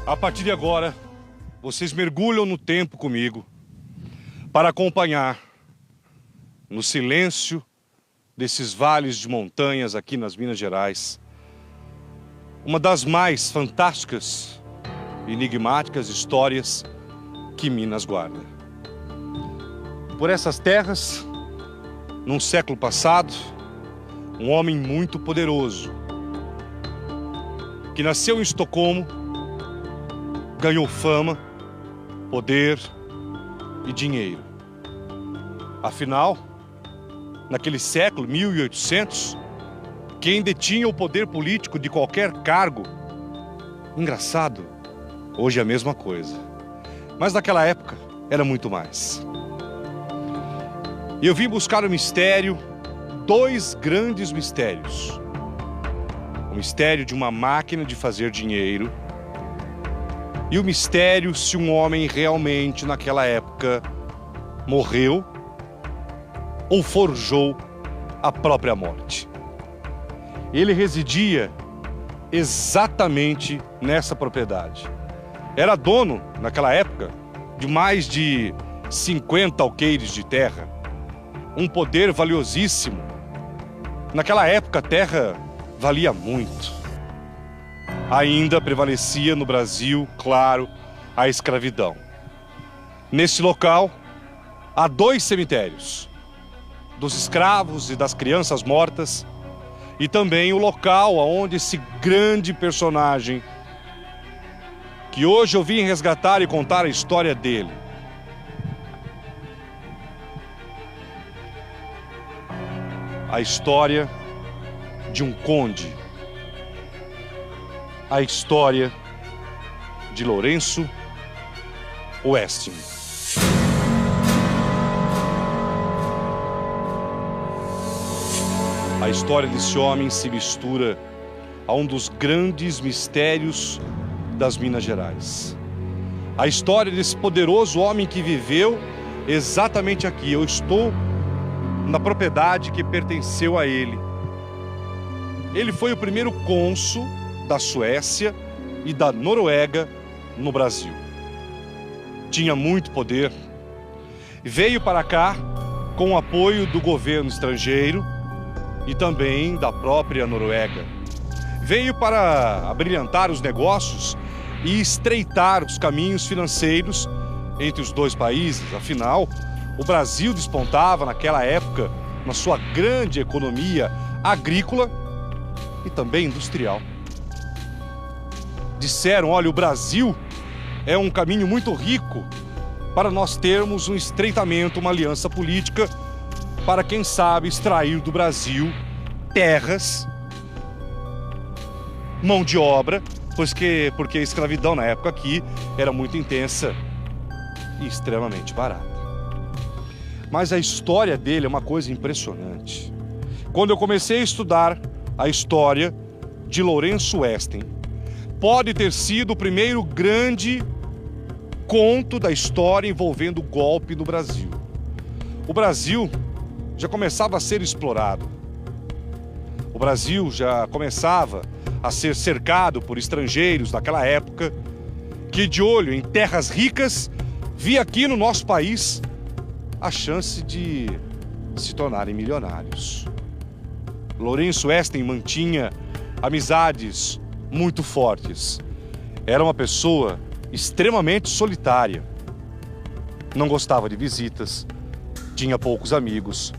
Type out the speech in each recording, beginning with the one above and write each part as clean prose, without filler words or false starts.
A partir de agora, vocês mergulham no tempo comigo para acompanhar, no silêncio desses vales de montanhas aqui nas Minas Gerais, uma das mais fantásticas e enigmáticas histórias que Minas guarda. Por essas terras, num século passado, um homem muito poderoso, que nasceu em Estocolmo, ganhou fama, poder e dinheiro. Afinal, naquele século, 1800, quem detinha o poder político de qualquer cargo, engraçado, hoje é a mesma coisa, mas naquela época era muito mais. E eu vim buscar o mistério, dois grandes mistérios. O mistério de uma máquina de fazer dinheiro e o mistério se um homem realmente naquela época morreu ou forjou a própria morte. Ele residia exatamente nessa propriedade. Era dono, naquela época, de mais de 50 alqueires de terra. Um poder valiosíssimo. Naquela época a terra valia muito. Ainda prevalecia no Brasil, claro, a escravidão. Nesse local, há dois cemitérios, dos escravos e das crianças mortas, e também o local onde esse grande personagem, que hoje eu vim resgatar e contar a história dele, a história de um conde, a história de Lourenço Westing. A história desse homem se mistura a um dos grandes mistérios das Minas Gerais. A história desse poderoso homem que viveu exatamente aqui. Eu estou na propriedade que pertenceu a ele. Ele foi o primeiro cônsul da Suécia e da Noruega no Brasil. Tinha muito poder. Veio para cá com o apoio do governo estrangeiro e também da própria Noruega. Veio para abrilhantar os negócios e estreitar os caminhos financeiros entre os dois países. Afinal, o Brasil despontava naquela época na sua grande economia agrícola e também industrial. Disseram, olha, o Brasil é um caminho muito rico para nós termos um estreitamento, uma aliança política para, quem sabe, extrair do Brasil terras, mão de obra, porque a escravidão na época aqui era muito intensa e extremamente barata. Mas a história dele é uma coisa impressionante. Quando eu comecei a estudar a história de Lourenço Westing, pode ter sido o primeiro grande conto da história envolvendo o golpe no Brasil. O Brasil já começava a ser explorado. O Brasil já começava a ser cercado por estrangeiros naquela época, que de olho em terras ricas, via aqui no nosso país a chance de se tornarem milionários. Lourenço Westing mantinha amizades muito fortes. Era uma pessoa extremamente solitária. Não gostava de visitas, tinha poucos amigos,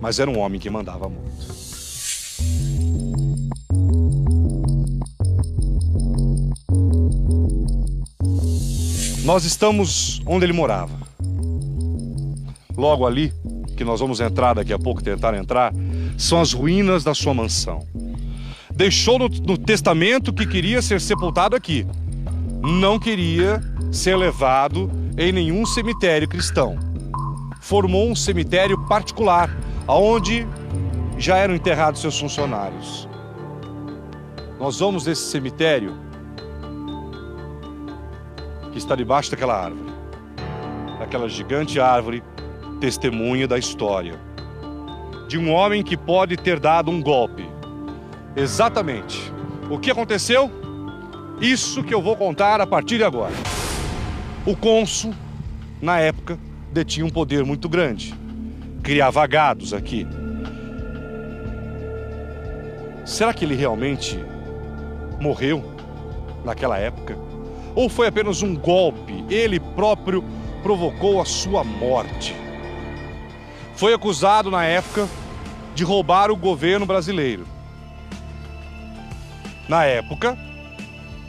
mas era um homem que mandava muito. Nós estamos onde ele morava. Logo ali, que nós vamos entrar daqui a pouco, tentar entrar, são as ruínas da sua mansão. Deixou no testamento que queria ser sepultado aqui. Não queria ser levado em nenhum cemitério cristão. Formou um cemitério particular, onde já eram enterrados seus funcionários. Nós vamos nesse cemitério que está debaixo daquela árvore. Aquela gigante árvore, testemunha da história de um homem que pode ter dado um golpe. Exatamente. O que aconteceu? Isso que eu vou contar a partir de agora. O cônsul, na época, detinha um poder muito grande. Criava gados aqui. Será que ele realmente morreu naquela época? Ou foi apenas um golpe? Ele próprio provocou a sua morte. Foi acusado na época de roubar o governo brasileiro. Na época,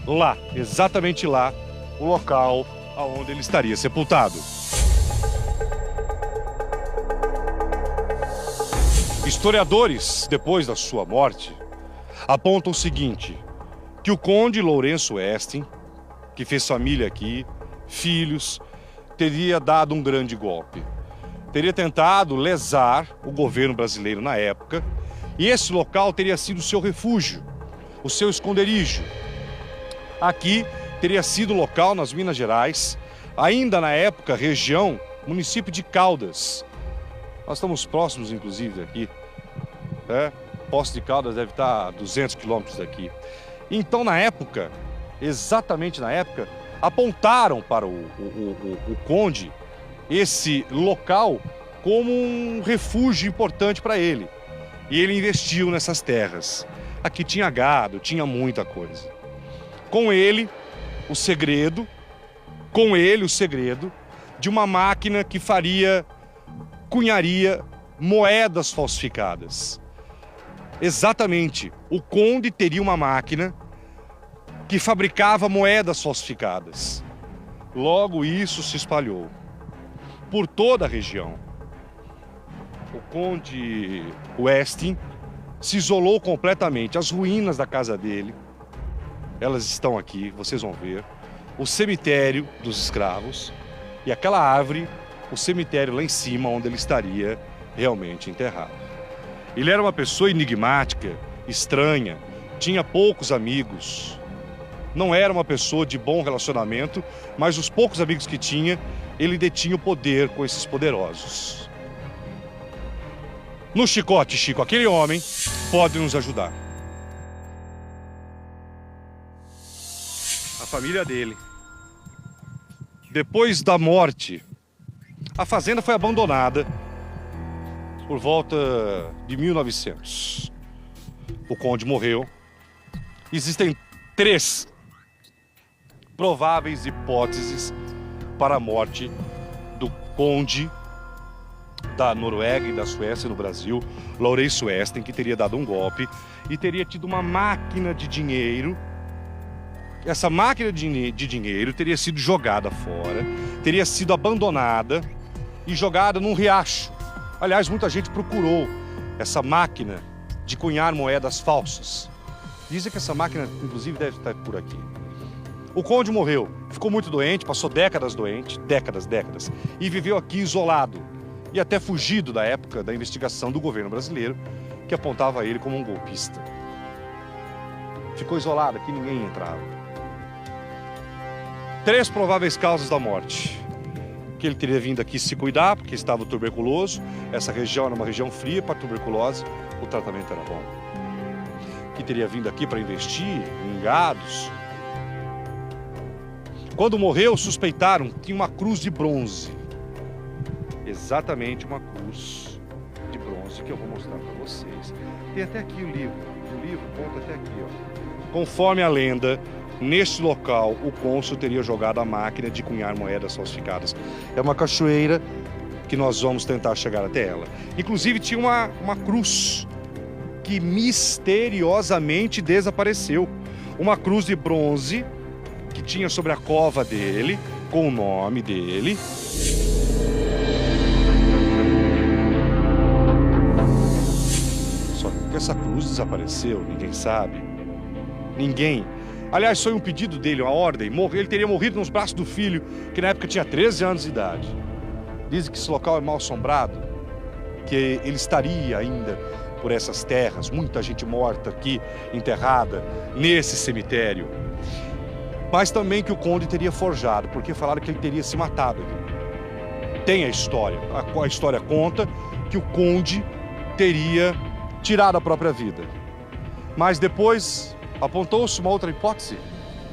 lá, exatamente lá, o local onde ele estaria sepultado. Historiadores, depois da sua morte, apontam o seguinte, que o conde Lourenço Westin, que fez família aqui, filhos, teria dado um grande golpe. Teria tentado lesar o governo brasileiro na época, e esse local teria sido o seu refúgio, o seu esconderijo. Aqui teria sido o local nas Minas Gerais, ainda na época, região, município de Caldas. Nós estamos próximos, inclusive, daqui. Poços de Caldas deve estar a 200 quilômetros daqui. Então, na época, exatamente na época, apontaram para o conde esse local como um refúgio importante para ele. E ele investiu nessas terras. Aqui tinha gado, tinha muita coisa. Com ele, o segredo de uma máquina que cunharia moedas falsificadas. Exatamente, o conde teria uma máquina que fabricava moedas falsificadas. Logo isso se espalhou por toda a região. O conde Westin se isolou completamente. As ruínas da casa dele, elas estão aqui, vocês vão ver. O cemitério dos escravos e aquela árvore, o cemitério lá em cima, onde ele estaria realmente enterrado. Ele era uma pessoa enigmática, estranha, tinha poucos amigos. Não era uma pessoa de bom relacionamento, mas os poucos amigos que tinha, ele detinha o poder com esses poderosos. No chicote, Chico, aquele homem pode nos ajudar. A família dele. Depois da morte, a fazenda foi abandonada por volta de 1900. O conde morreu. Existem 3 prováveis hipóteses para a morte do conde da Noruega e da Suécia no Brasil, Lourenço Westin, que teria dado um golpe e teria tido uma máquina de dinheiro. Essa máquina de dinheiro teria sido jogada fora, teria sido abandonada e jogada num riacho. Aliás, muita gente procurou essa máquina de cunhar moedas falsas. Dizem que essa máquina, inclusive, deve estar por aqui. O conde morreu, ficou muito doente, passou décadas doente, décadas, e viveu aqui isolado e até fugido da época da investigação do governo brasileiro, que apontava ele como um golpista. Ficou isolado aqui, ninguém entrava. 3 prováveis causas da morte. Que ele teria vindo aqui se cuidar, porque estava tuberculoso. Essa região era uma região fria para tuberculose, o tratamento era bom. Que teria vindo aqui para investir em gados. Quando morreu, suspeitaram que tinha uma cruz de bronze. Exatamente uma cruz de bronze que eu vou mostrar para vocês. Tem até aqui o livro. O livro conta até aqui, ó. Conforme a lenda, neste local, o cônsul teria jogado a máquina de cunhar moedas falsificadas. É uma cachoeira que nós vamos tentar chegar até ela. Inclusive, tinha uma cruz que misteriosamente desapareceu. Uma cruz de bronze que tinha sobre a cova dele, com o nome dele. Só que essa cruz desapareceu, ninguém sabe. Ninguém. Aliás, foi um pedido dele, uma ordem. Ele teria morrido nos braços do filho, que na época tinha 13 anos de idade. Dizem que esse local é mal assombrado, que ele estaria ainda por essas terras, muita gente morta aqui, enterrada, nesse cemitério. Mas também que o conde teria forjado, porque falaram que ele teria se matado aqui. Tem a história. A história conta que o conde teria tirado a própria vida. Mas depois apontou-se uma outra hipótese,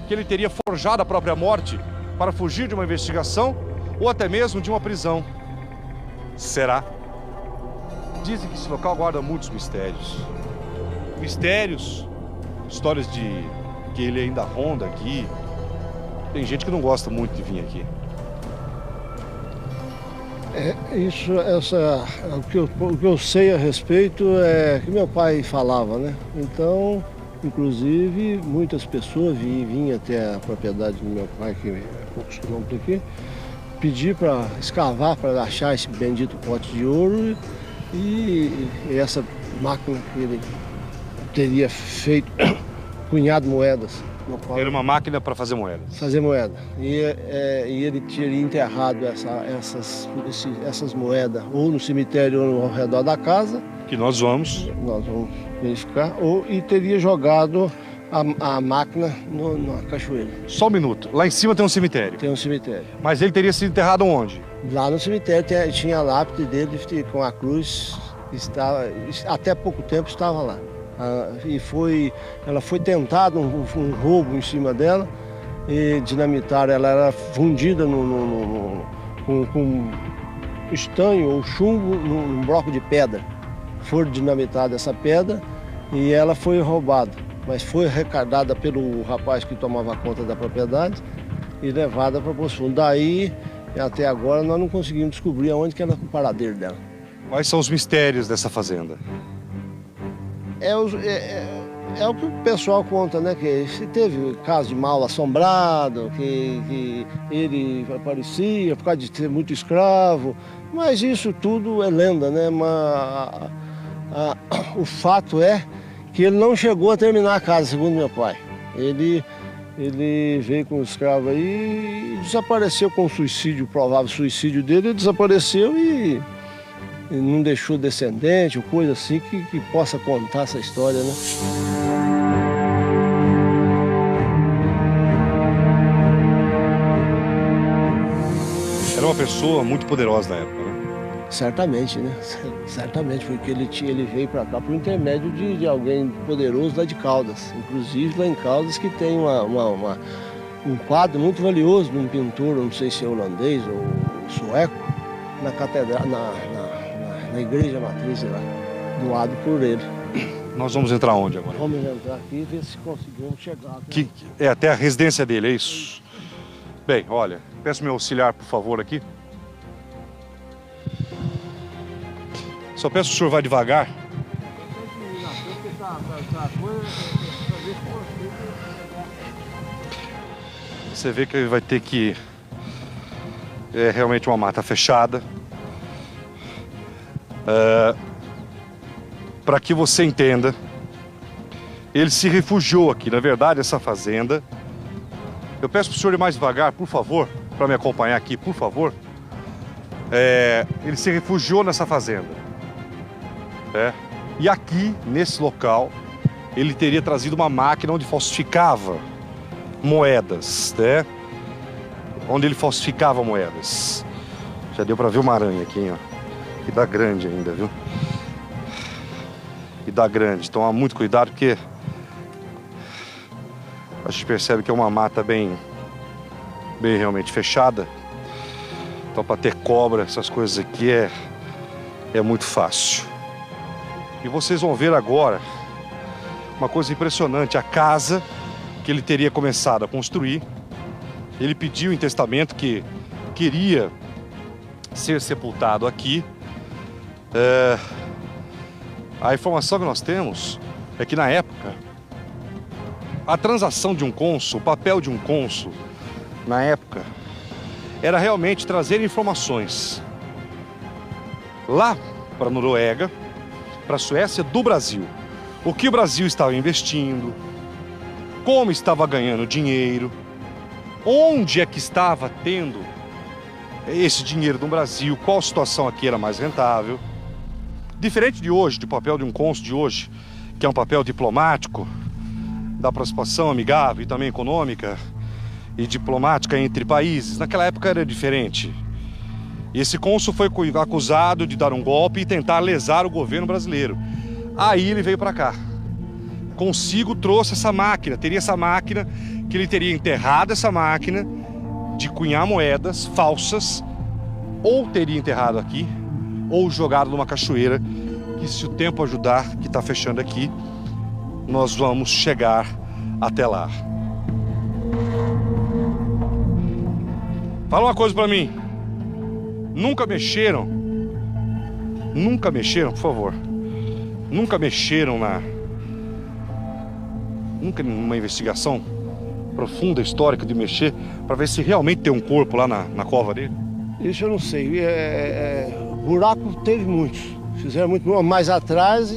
que ele teria forjado a própria morte para fugir de uma investigação ou até mesmo de uma prisão. Será? Dizem que esse local guarda muitos mistérios. Mistérios, histórias de que ele ainda ronda aqui. Tem gente que não gosta muito de vir aqui. O que eu sei a respeito é que meu pai falava, né? Então, inclusive, muitas pessoas vinham até a propriedade do meu pai, que é poucos quilômetros aqui, pedir para escavar, para achar esse bendito pote de ouro e essa máquina que ele teria feito, punhado de moedas. Era uma máquina para fazer moedas. Fazer moeda. E ele teria enterrado essas moedas ou no cemitério ou ao redor da casa. Que nós vamos verificar. E teria jogado a máquina na cachoeira. Só um minuto. Lá em cima tem um cemitério. Tem um cemitério. Mas ele teria sido enterrado onde? Lá no cemitério tinha a lápide dele com a cruz. Até pouco tempo estava lá. Ela foi tentado um roubo em cima dela e dinamitaram. Ela era fundida com estanho ou chumbo num bloco de pedra. Foi dinamitada essa pedra e ela foi roubada, mas foi arrecadada pelo rapaz que tomava conta da propriedade e levada para Poço Fundo. Daí, até agora, nós não conseguimos descobrir aonde que era o paradeiro dela. Quais são os mistérios dessa fazenda? É o que o pessoal conta, né? Que se teve caso de mal assombrado, que ele aparecia por causa de ter muito escravo, mas isso tudo é lenda, né? Mas o fato é que ele não chegou a terminar a casa, segundo meu pai. Ele veio com o escravo aí e desapareceu com o suicídio, o provável suicídio dele, ele desapareceu e não deixou descendente ou coisa assim que possa contar essa história, né? Era uma pessoa muito poderosa na época, né? Certamente, né? Certamente, porque ele veio para cá por intermédio de alguém poderoso lá de Caldas. Inclusive lá em Caldas que tem um quadro muito valioso de um pintor, não sei se é holandês ou sueco, na catedral, na igreja matriz lá, doado por ele. Nós vamos entrar onde agora? Vamos entrar aqui e ver se conseguimos chegar. É até a residência dele, é isso? Bem, olha, peço meu auxiliar, por favor, aqui. Só peço que o senhor vá devagar. Você vê que vai ter que... É realmente uma mata fechada. Para que você entenda, ele se refugiou aqui. Na verdade, essa fazenda... Eu peço para o senhor ir mais devagar, por favor, para me acompanhar aqui, por favor. Ele se refugiou nessa fazenda. E aqui, nesse local, ele teria trazido uma máquina onde falsificava moedas, né? Onde ele falsificava moedas. Já deu para ver uma aranha aqui, ó. E dá grande ainda, viu? E dá grande. Então, há muito cuidado, porque a gente percebe que é uma mata bem realmente fechada. Então, para ter cobra, essas coisas aqui é muito fácil. E vocês vão ver agora uma coisa impressionante. A casa que ele teria começado a construir, ele pediu em testamento que queria ser sepultado aqui. A informação que nós temos é que na época a transação de um cônsul, o papel de um cônsul na época era realmente trazer informações lá para a Noruega, para a Suécia, do Brasil. O que o Brasil estava investindo, como estava ganhando dinheiro, onde é que estava tendo esse dinheiro no Brasil, qual situação aqui era mais rentável. Diferente de hoje, do papel de um cônsul de hoje, que é um papel diplomático, da participação amigável e também econômica e diplomática entre países. Naquela época era diferente. E esse cônsul foi acusado de dar um golpe e tentar lesar o governo brasileiro. Aí ele veio para cá, consigo trouxe essa máquina. Teria essa máquina, que ele teria enterrado essa máquina de cunhar moedas falsas, ou teria enterrado aqui, ou jogado numa cachoeira, que se o tempo ajudar, que está fechando aqui, nós vamos chegar até lá. Fala uma coisa pra mim. Nunca mexeram, por favor. Nunca mexeram nunca numa investigação profunda, histórica, de mexer para ver se realmente tem um corpo lá na cova dele? Isso eu não sei. Buraco teve muitos. Fizeram muito mais atrás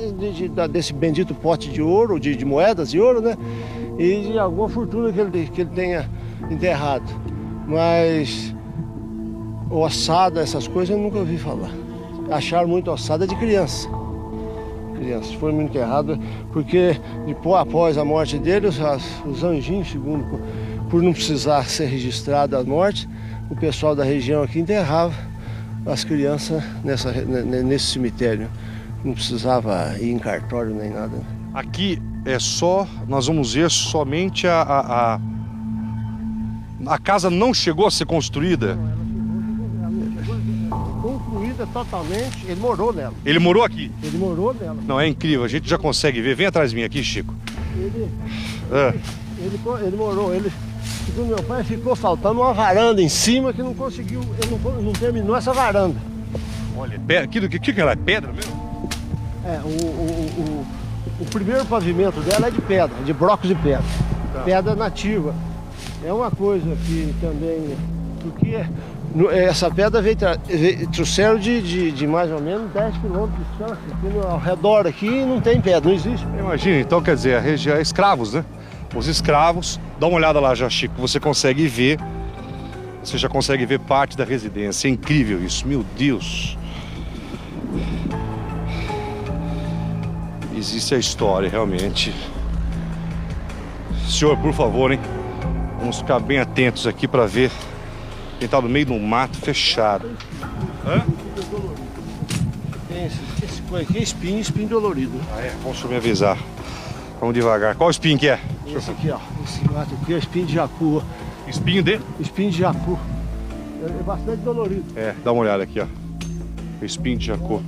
desse bendito pote de ouro, de moedas de ouro, né? E de alguma fortuna que ele tenha enterrado. Mas ossada, essas coisas eu nunca ouvi falar. Acharam muito ossada de criança. Crianças foram enterradas porque depois, após a morte dele, os anjinhos, segundo, por não precisar ser registrada a morte, o pessoal da região aqui enterrava as crianças nesse cemitério. Não precisava ir em cartório nem nada. Aqui é só, nós vamos ver somente a casa não chegou a ser construída? Construída totalmente, ele morou nela. Ele morou aqui? Ele morou nela. Não, é incrível, a gente já consegue ver. Vem atrás de mim aqui, Chico. Ele morou, segundo meu pai, ficou faltando uma varanda em cima que não conseguiu, ele não terminou essa varanda. Olha, que ela é pedra mesmo? O primeiro pavimento dela é de pedra, de blocos de pedra. Tá. Pedra nativa. É uma coisa que também, porque essa pedra trouxeram de mais ou menos 10 quilômetros de distância. Ao redor aqui não tem pedra, não existe. Imagina, então quer dizer, a região é escravos, né? Os escravos, dá uma olhada lá já, Chico, você consegue ver, você já consegue ver parte da residência. É incrível isso, meu Deus. Existe a história, realmente. Senhor, por favor, hein? Vamos ficar bem atentos aqui para ver quem tá no meio do mato fechado. Hã? Tem esse aqui é espinho dolorido. Ah, é? Vamos me avisar. Vamos devagar. Qual espinho que é? Esse aqui, ó. Esse mato aqui é espinho de jacu. Espinho de? Espinho de jacu. É bastante dolorido. É, dá uma olhada aqui, ó. Espinho de jacu.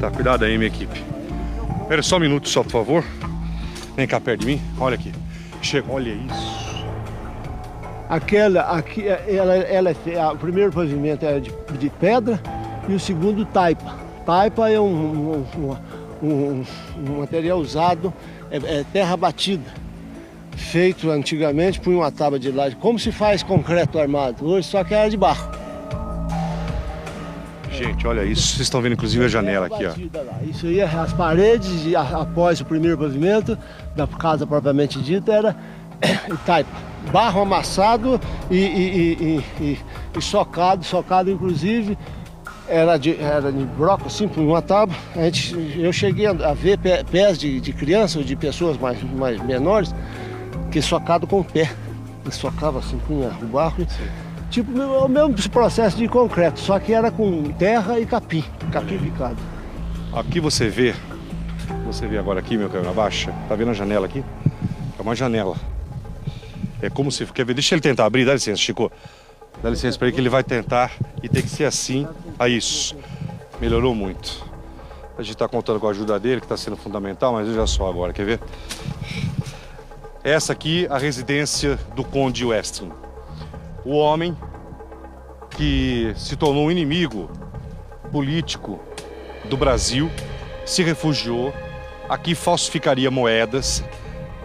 Tá, cuidado aí, minha equipe. Espera só um minuto só, por favor. Vem cá perto de mim. Olha aqui. Chega, olha isso. Aquela aqui, o primeiro pavimento é de pedra e o segundo taipa. Taipa é um material usado, é terra batida, feito antigamente por uma tábua de laje, como se faz concreto armado hoje, só que era de barro. Gente, olha isso, vocês estão vendo inclusive a janela aqui, ó. Isso aí, as paredes, após o primeiro pavimento da casa propriamente dita, era taipa, barro amassado e socado inclusive. Era de broco, assim, por uma tábua. Eu cheguei a ver pés de crianças ou de pessoas mais menores que socado com o pé. E socava assim, punha o barro. Tipo o mesmo processo de concreto, só que era com terra e capim picado. Aqui você vê agora aqui, meu câmera baixa, tá vendo a janela aqui? É uma janela. É como se, quer ver, deixa ele tentar abrir, dá licença, Chico. Dá licença para ele que ele vai tentar e tem que ser assim. A isso. Melhorou muito. A gente está contando com a ajuda dele, que está sendo fundamental, mas veja só agora, quer ver? Essa aqui a residência do Conde Weston. O homem que se tornou um inimigo político do Brasil, se refugiou, aqui falsificaria moedas,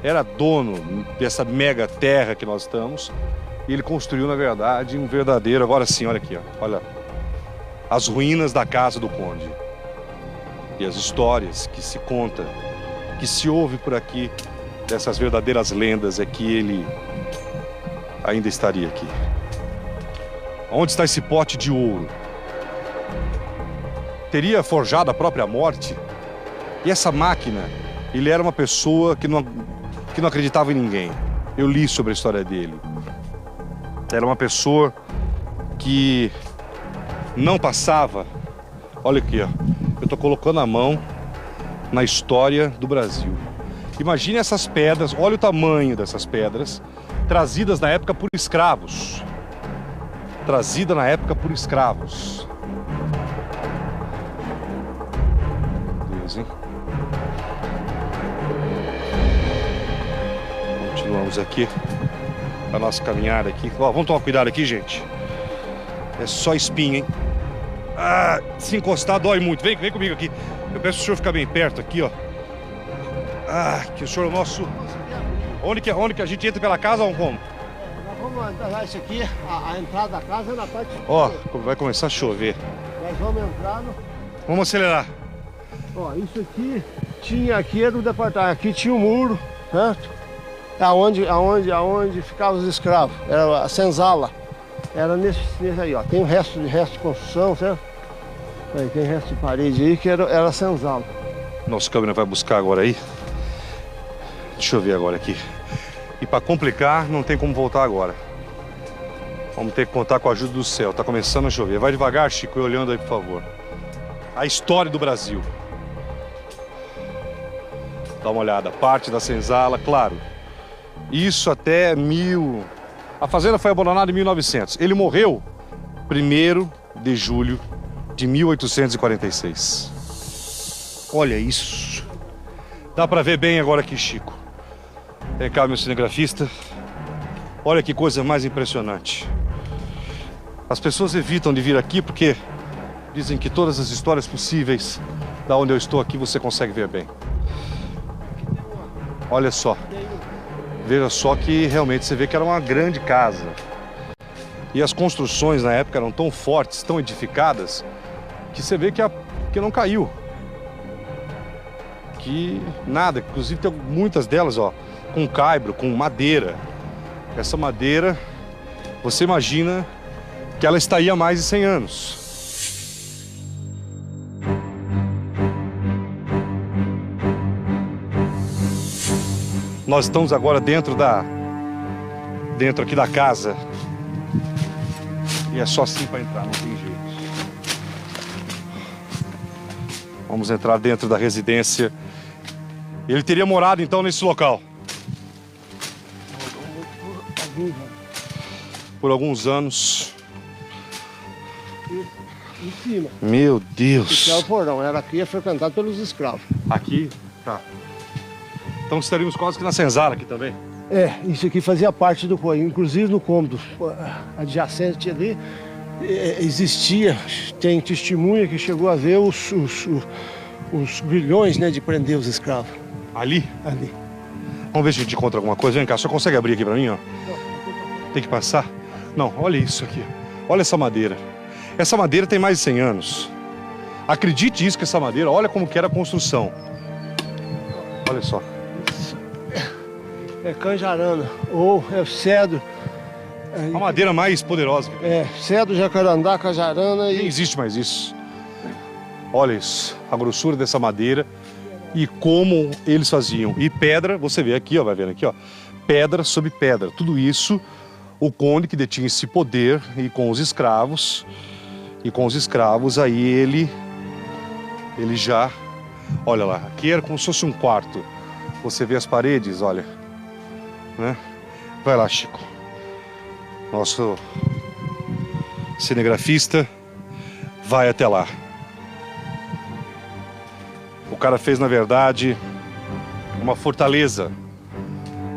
era dono dessa mega terra que nós estamos. E ele construiu, na verdade, um verdadeiro... Agora sim, olha aqui, ó. Olha as ruínas da casa do Conde. E as histórias que se conta, que se ouve por aqui, dessas verdadeiras lendas, é que ele ainda estaria aqui. Onde está esse pote de ouro? Teria forjado a própria morte? E essa máquina, ele era uma pessoa que não acreditava em ninguém. Eu li sobre a história dele. Era uma pessoa que não passava. Olha aqui, ó. Eu estou colocando a mão na história do Brasil. Imagine essas pedras, olha o tamanho dessas pedras, trazidas na época por escravos. Trazida na época por escravos. Deus, hein? Continuamos aqui a nossa caminhada aqui. Ó, vamos tomar cuidado aqui, gente. É só espinho, hein? Ah, se encostar dói muito. Vem comigo aqui. Eu peço pro senhor ficar bem perto aqui, ó. Ah, que o senhor é o nosso... Onde que a gente entra pela casa ou como? Nós vamos entrar isso aqui, a entrada da casa é na parte... Ó, vai começar a chover. Nós vamos entrar no... Vamos acelerar. Ó, isso aqui tinha aqui era o departamento. Aqui tinha um muro, certo? Aonde ficavam os escravos. Era a senzala. Era nesse aí, ó. Tem resto de construção, certo? Aí, tem resto de parede aí que era a senzala. Nosso câmera vai buscar agora aí. Deixa eu ver agora aqui. E para complicar, não tem como voltar agora. Vamos ter que contar com a ajuda do céu. Tá começando a chover. Vai devagar, Chico, olhando aí, por favor. A história do Brasil. Dá uma olhada. Parte da senzala, claro. Isso até A fazenda foi abandonada em 1900. Ele morreu 1º de julho de 1846. Olha isso. Dá para ver bem agora aqui, Chico. Vem cá, meu cinegrafista. Olha que coisa mais impressionante. As pessoas evitam de vir aqui porque dizem que todas as histórias possíveis da onde eu estou aqui você consegue ver bem. Olha só. Veja só que realmente você vê que era uma grande casa. E as construções na época eram tão fortes, tão edificadas, que você vê que não caiu. Que nada, inclusive tem muitas delas, ó, com caibro, com madeira. Essa madeira, você imagina que ela está aí há mais de 100 anos. Nós estamos agora dentro aqui da casa. E é só assim para entrar, não tem jeito. Vamos entrar dentro da residência. Ele teria morado então nesse local? Por alguns anos. Em cima. Meu Deus. Esse é o porão, era aqui frequentado pelos escravos. Aqui? Tá. Então estaríamos quase que na senzala aqui também. É, isso aqui fazia parte do porão. Inclusive no cômodo adjacente ali, tem testemunha que chegou a ver os grilhões, né, de prender os escravos. Ali? Ali. Vamos ver se a gente encontra alguma coisa. Vem cá, só consegue abrir aqui pra mim, ó? Tem que passar? Não, olha isso aqui. Olha essa madeira. Essa madeira tem mais de 100 anos. Acredite isso que essa madeira, olha como que era a construção. Olha só. É canjarana, ou é cedro. A madeira mais poderosa. Cedro, jacarandá, canjarana e... Nem existe mais isso. Olha isso, a grossura dessa madeira e como eles faziam. E pedra, você vê aqui, ó, vai vendo aqui, ó. Pedra sobre pedra. Tudo isso, o conde que detinha esse poder e com os escravos. E com os escravos, aí ele já... Olha lá, aqui era como se fosse um quarto. Você vê as paredes, olha. Né? Vai lá, Chico. Nosso cinegrafista vai até lá. O cara fez, na verdade, uma fortaleza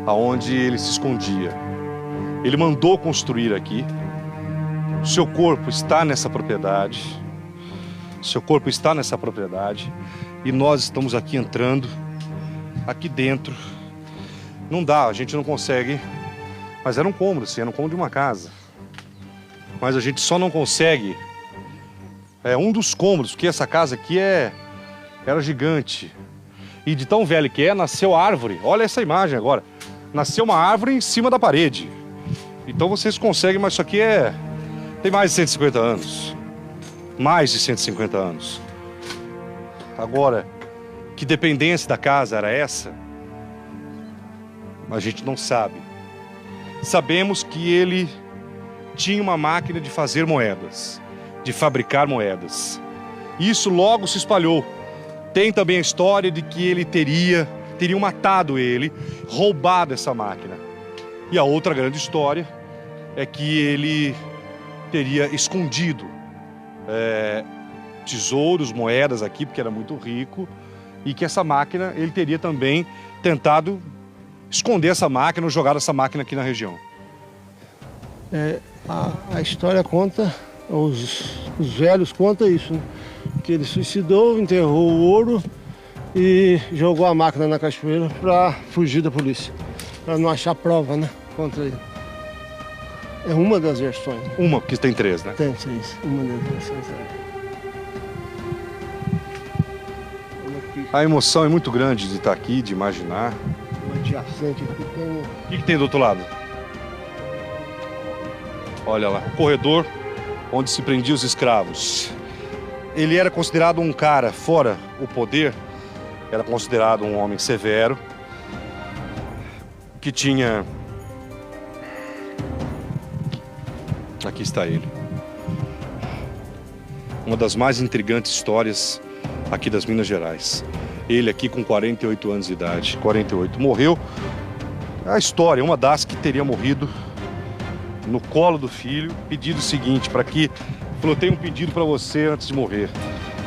aonde ele se escondia. Ele mandou construir aqui. O seu corpo está nessa propriedade. O seu corpo está nessa propriedade. E nós estamos aqui entrando, aqui dentro. Não dá, a gente não consegue. Mas era um cômodo, assim, era um cômodo de uma casa. Mas a gente só não consegue. É um dos cômodos, porque essa casa aqui era gigante. E de tão velho que nasceu árvore. Olha essa imagem agora. Nasceu uma árvore em cima da parede. Então vocês conseguem, mas isso aqui tem mais de 150 anos. Mais de 150 anos. Agora, que dependência da casa era essa? A gente não sabe. Sabemos que ele tinha uma máquina de fazer moedas, de fabricar moedas. Isso logo se espalhou. Tem também a história de que ele teria teriam matado ele, roubado essa máquina. E a outra grande história é que ele teria escondido tesouros, moedas aqui, porque era muito rico, e que essa máquina, ele teria também tentado esconder essa máquina ou jogar essa máquina aqui na região. A história conta, os velhos contam isso, né? Que ele suicidou, enterrou o ouro e jogou a máquina na cachoeira para fugir da polícia, para não achar prova, né, contra ele. É uma das versões. Uma, porque tem 3, né? Tem 3, uma das versões. A emoção é muito grande de estar aqui, de imaginar. Uma adjacente aqui tem... O que tem do outro lado? Olha lá, o corredor onde se prendiam os escravos. Ele era considerado um cara fora o poder, era considerado um homem severo, que tinha... Aqui está ele. Uma das mais intrigantes histórias aqui das Minas Gerais. Ele aqui com 48 anos de idade, 48. Morreu, a história, uma das que teria morrido no colo do filho, pedido o seguinte, para que... Falou, tenho um pedido para você antes de morrer,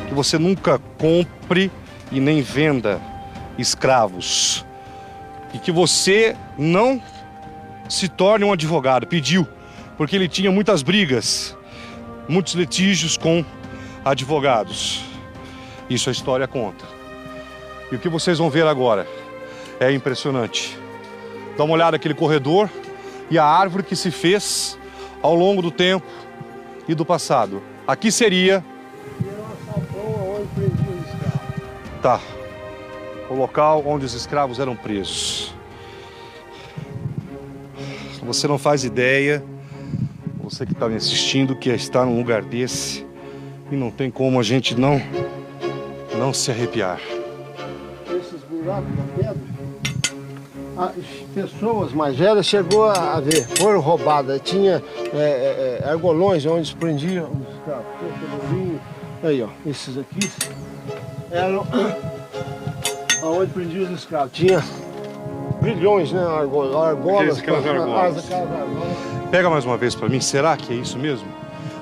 que você nunca compre e nem venda escravos, e que você não se torne um advogado. Pediu, porque ele tinha muitas brigas, muitos litígios com advogados. Isso a história conta. E o que vocês vão ver agora é impressionante. Dá uma olhada naquele corredor e a árvore que se fez ao longo do tempo e do passado. Aqui seria... Tá. O local onde os escravos eram presos. Você não faz ideia, você que está me assistindo, que está num lugar desse e não tem como a gente não se arrepiar. Esses buracos da pedra, as pessoas mais velhas chegou a ver, foram roubadas. Tinha argolões onde se prendiam os escravos. Aí, ó, esses aqui eram onde prendiam os escravos. Tinha bilhões, né? Argolas. Aquelas argolas. Pega mais uma vez para mim, será que é isso mesmo?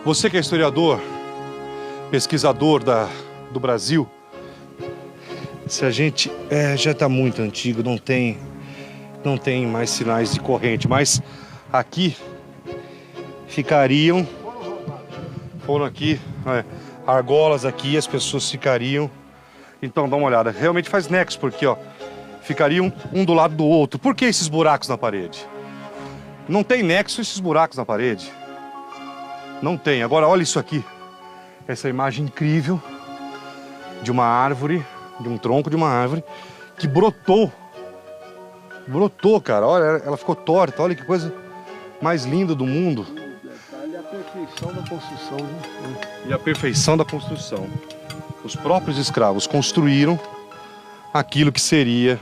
Você que é historiador, pesquisador do Brasil, se a gente já está muito antigo, não tem mais sinais de corrente, mas aqui ficariam, foram aqui, argolas aqui, as pessoas ficariam. Então dá uma olhada, realmente faz nexo, porque ó, ficariam um do lado do outro. Por que esses buracos na parede? Não tem nexo esses buracos na parede. Não tem. Agora olha isso aqui, essa imagem incrível de uma árvore, de um tronco de uma árvore que brotou, cara, olha, ela ficou torta, olha que coisa mais linda do mundo. E a perfeição da construção, né? E a perfeição da construção. Os próprios escravos construíram aquilo que seria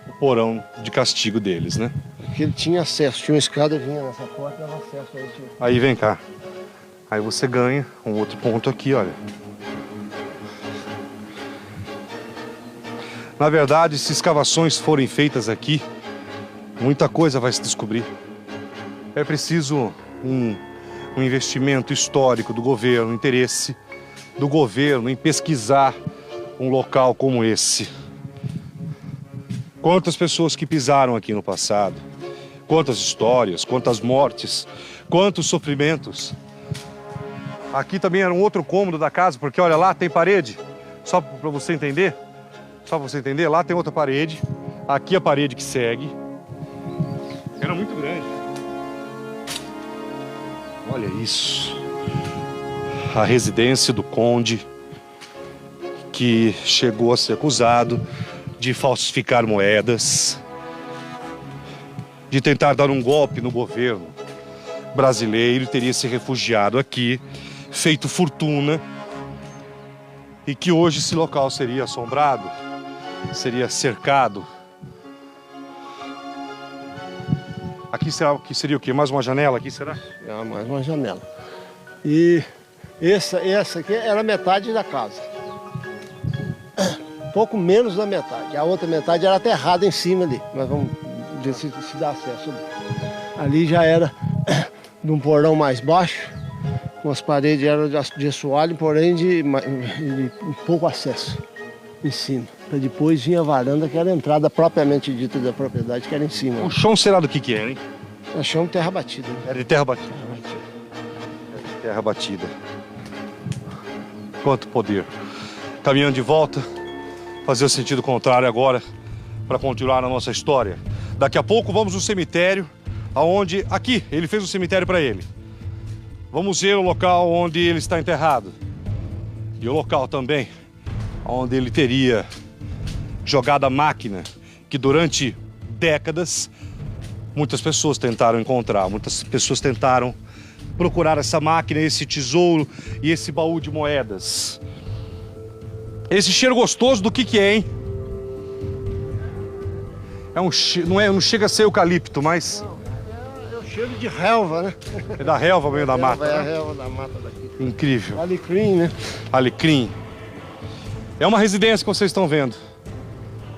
o porão de castigo deles, né? Porque ele tinha acesso, tinha uma escada, vinha nessa porta e dava acesso a esse... Aí vem cá, aí você ganha um outro ponto aqui, olha. Na verdade, se escavações forem feitas aqui, muita coisa vai se descobrir. É preciso um investimento histórico do governo, um interesse do governo em pesquisar um local como esse. Quantas pessoas que pisaram aqui no passado, quantas histórias, quantas mortes, quantos sofrimentos. Aqui também era um outro cômodo da casa, porque olha lá, tem parede, só para você entender. Só pra você entender, lá tem outra parede, aqui a parede que segue. Era muito grande. Olha isso. A residência do conde, que chegou a ser acusado de falsificar moedas, de tentar dar um golpe no governo brasileiro, teria se refugiado aqui, feito fortuna, e que hoje esse local seria assombrado, seria cercado. Aqui será que seria o quê? Mais uma janela aqui, será? Mais uma janela. E essa aqui era metade da casa. pouco menos da metade. A outra metade era aterrada em cima ali. Nós vamos ver se dá acesso. Ali já era de um porão mais baixo, com as paredes eram de assoalho, porém de pouco acesso em cima. Para depois vinha a varanda, que era a entrada propriamente dita da propriedade, que era em cima. O chão será do que é, hein? Nós chamamos terra batida. Né? Era de terra batida. Terra batida. Quanto poder. Caminhando de volta, fazer o sentido contrário agora, para continuar a nossa história. Daqui a pouco vamos no cemitério, aonde aqui ele fez um cemitério para ele. Vamos ver o local onde ele está enterrado. E o local também onde ele teria jogado a máquina que durante décadas muitas pessoas tentaram encontrar, muitas pessoas tentaram procurar essa máquina, esse tesouro e esse baú de moedas. Esse cheiro gostoso do que é, hein? É um não chega a ser eucalipto, mas... É o cheiro de relva, né? É da relva mesmo, da mata. É a relva da mata daqui. Incrível. Alecrim, né? Alecrim. É uma residência que vocês estão vendo.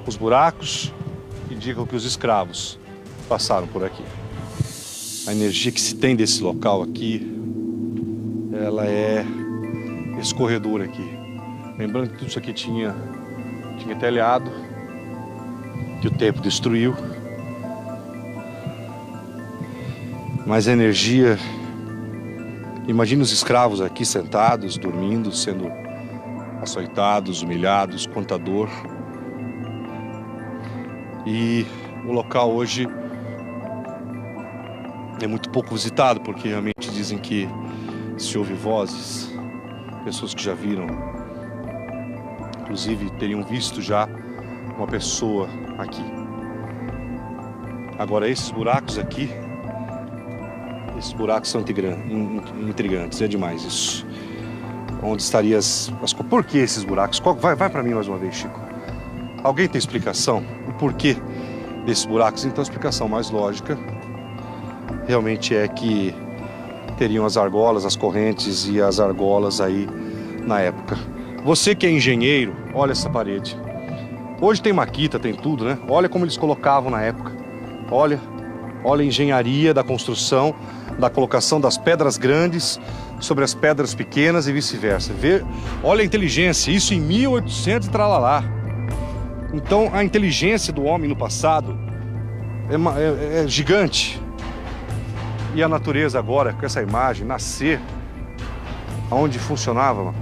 Os buracos indicam que os escravos passaram por aqui. A energia que se tem desse local aqui, ela é esse corredor aqui. Lembrando que tudo isso aqui tinha telhado, que o tempo destruiu. Mas a energia... Imagina os escravos aqui sentados, dormindo, sendo açoitados, humilhados, quanta dor. E o local hoje é muito pouco visitado, porque realmente dizem que se ouve vozes, pessoas que já viram, inclusive teriam visto já uma pessoa aqui. Agora esses buracos aqui, esses buracos são intrigantes, é demais isso. Onde estaria por que esses buracos? Vai para mim mais uma vez, Chico. Alguém tem explicação? O porquê desses buracos? Então a explicação mais lógica realmente é que teriam as argolas, as correntes e as argolas aí na época. Você que é engenheiro, olha essa parede. Hoje tem maquita, tem tudo, né? Olha como eles colocavam na época. Olha a engenharia da construção, da colocação das pedras grandes sobre as pedras pequenas e vice-versa. Olha a inteligência, isso em 1800 e tralalá. Então a inteligência do homem no passado é gigante. E a natureza agora, com essa imagem, nascer onde funcionava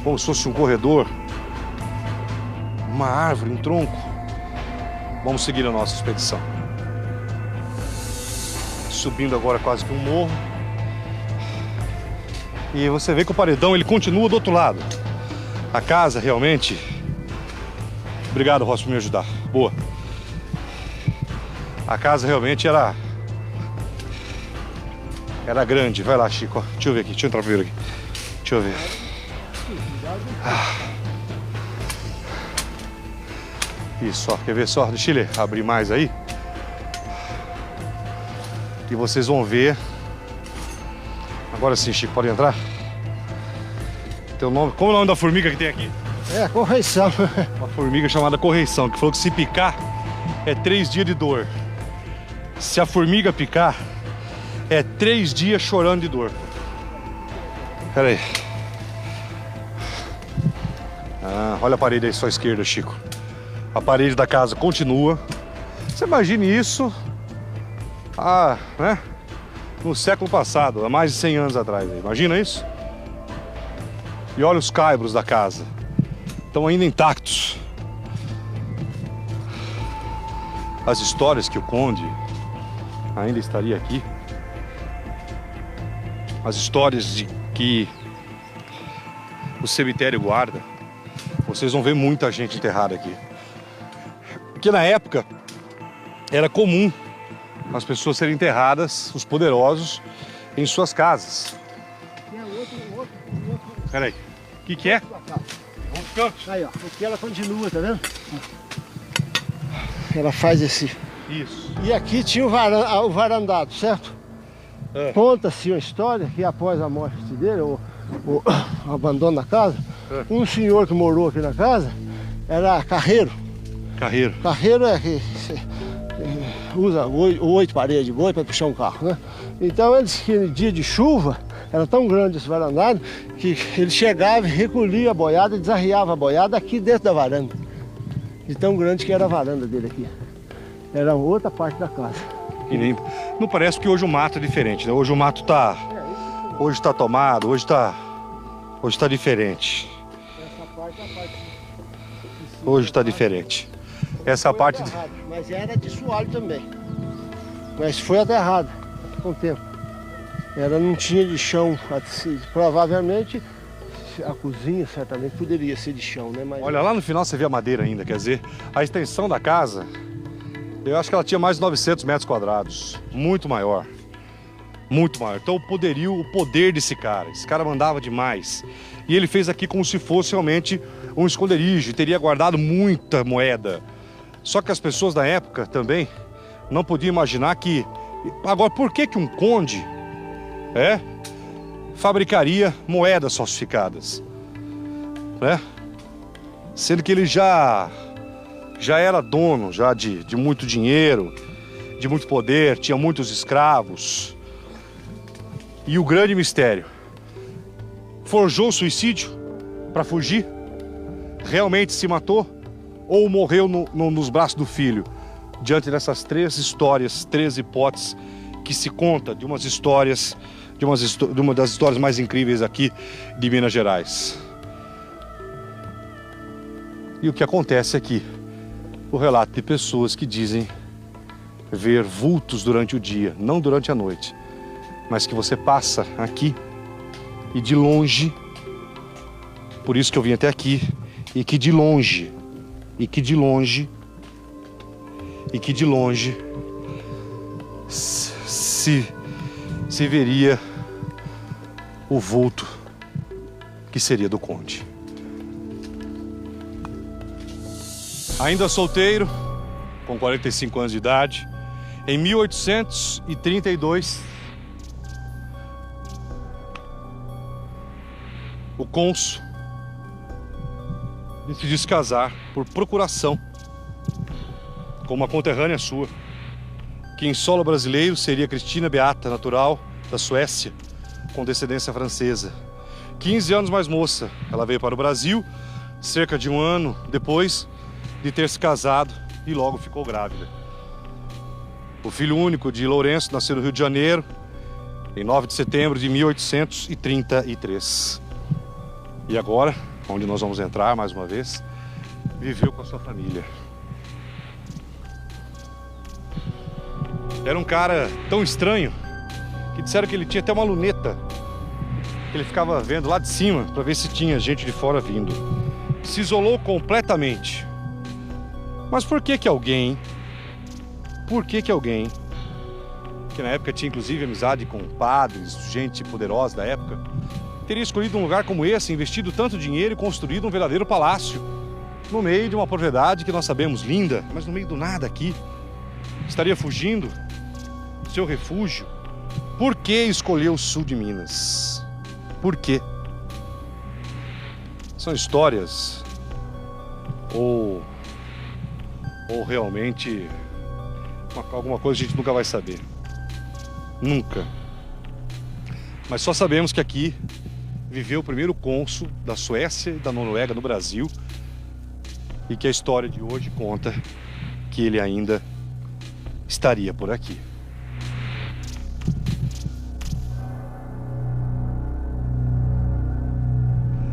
como se fosse um corredor, uma árvore, um tronco. Vamos seguir a nossa expedição. Subindo agora quase que um morro. E você vê que o paredão ele continua do outro lado. A casa realmente... Obrigado, Ross, por me ajudar. Boa. A casa realmente era grande. Vai lá, Chico. Deixa eu ver aqui. Deixa eu entrar primeiro aqui. Deixa eu ver. Isso, ó. Quer ver só? Deixa ele abrir mais aí. E vocês vão ver. Agora sim, Chico, pode entrar? Teu nome... Como é o nome da formiga que tem aqui? É, correição. Uma formiga chamada correição, que falou que se picar é 3 dias de dor. Se a formiga picar, é 3 dias chorando de dor. Pera aí. Olha a parede aí à sua esquerda, Chico. A parede da casa continua. Você imagine isso, né? No século passado, há mais de 100 anos atrás. Imagina isso? E olha os caibros da casa. Estão ainda intactos. As histórias que o conde ainda estaria aqui. As histórias de que o cemitério guarda. Vocês vão ver muita gente enterrada aqui. Porque na época era comum as pessoas serem enterradas, os poderosos, em suas casas. Peraí, o que é? Vamos ficando. Aí, ó, aqui ela continua, tá vendo? Ela faz esse... Isso. E aqui tinha o varandado, certo? Conta-se uma história que após a morte dele, o abandono da casa, um senhor que morou aqui na casa, Era carreiro. Carreiro. Carreiro é que usa 8 paredes de boi para puxar um carro, né? Então eles que no dia de chuva, era tão grande esse varandário, que ele chegava e recolhia a boiada e desarriava a boiada aqui dentro da varanda. De tão grande que era a varanda dele aqui. Era outra parte da casa. E nem... Não parece que hoje o mato é diferente, né? Hoje o mato tá... Hoje tá tomado, hoje tá diferente. Essa parte é a parte... Hoje tá diferente. Essa parte... Mas era de soalho também. Mas foi aterrado com o tempo. Não tinha de chão. Provavelmente a cozinha certamente poderia ser de chão, né? Mas... Olha, lá no final você vê a madeira ainda, quer dizer, a extensão da casa, eu acho que ela tinha mais de 900 metros quadrados. Muito maior. Muito maior. Então o poder desse cara. Esse cara mandava demais. E ele fez aqui como se fosse realmente um esconderijo. E teria guardado muita moeda. Só que as pessoas da época também não podiam imaginar que... Agora, por que um conde fabricaria moedas falsificadas? Né? Sendo que ele já era dono já de muito dinheiro, de muito poder, tinha muitos escravos. E o grande mistério: forjou suicídio para fugir? Realmente se matou? Ou morreu nos braços do filho? Diante dessas 3 histórias, 3 hipóteses que se conta de umas histórias, de uma das histórias mais incríveis aqui de Minas Gerais. E o que acontece aqui? O relato de pessoas que dizem ver vultos durante o dia, não durante a noite, mas que você passa aqui e de longe, por isso que eu vim até aqui, e que de longe se veria o vulto que seria do conde. Ainda solteiro, com 45 anos de idade, em 1832, o cônsul decidiu se casar por procuração com uma conterrânea sua, que em solo brasileiro seria Cristina Beata, natural da Suécia, com descendência francesa. 15 anos mais moça, ela veio para o Brasil, cerca de 1 ano depois de ter se casado, e logo ficou grávida. O filho único de Lourenço nasceu no Rio de Janeiro, em 9 de setembro de 1833. E agora, onde nós vamos entrar mais uma vez, viveu com a sua família. Era um cara tão estranho que disseram que ele tinha até uma luneta que ele ficava vendo lá de cima para ver se tinha gente de fora vindo. Se isolou completamente. Mas por que alguém, que na época tinha inclusive amizade com padres, gente poderosa da época, teria escolhido um lugar como esse, investido tanto dinheiro e construído um verdadeiro palácio, no meio de uma propriedade que nós sabemos linda, mas no meio do nada aqui? Estaria fugindo do seu refúgio? Por que escolheu o sul de Minas? Por quê? São histórias ou realmente alguma coisa a gente nunca vai saber. Nunca. Mas só sabemos que aqui viveu o primeiro cônsul da Suécia e da Noruega no Brasil, e que a história de hoje conta que ele ainda estaria por aqui.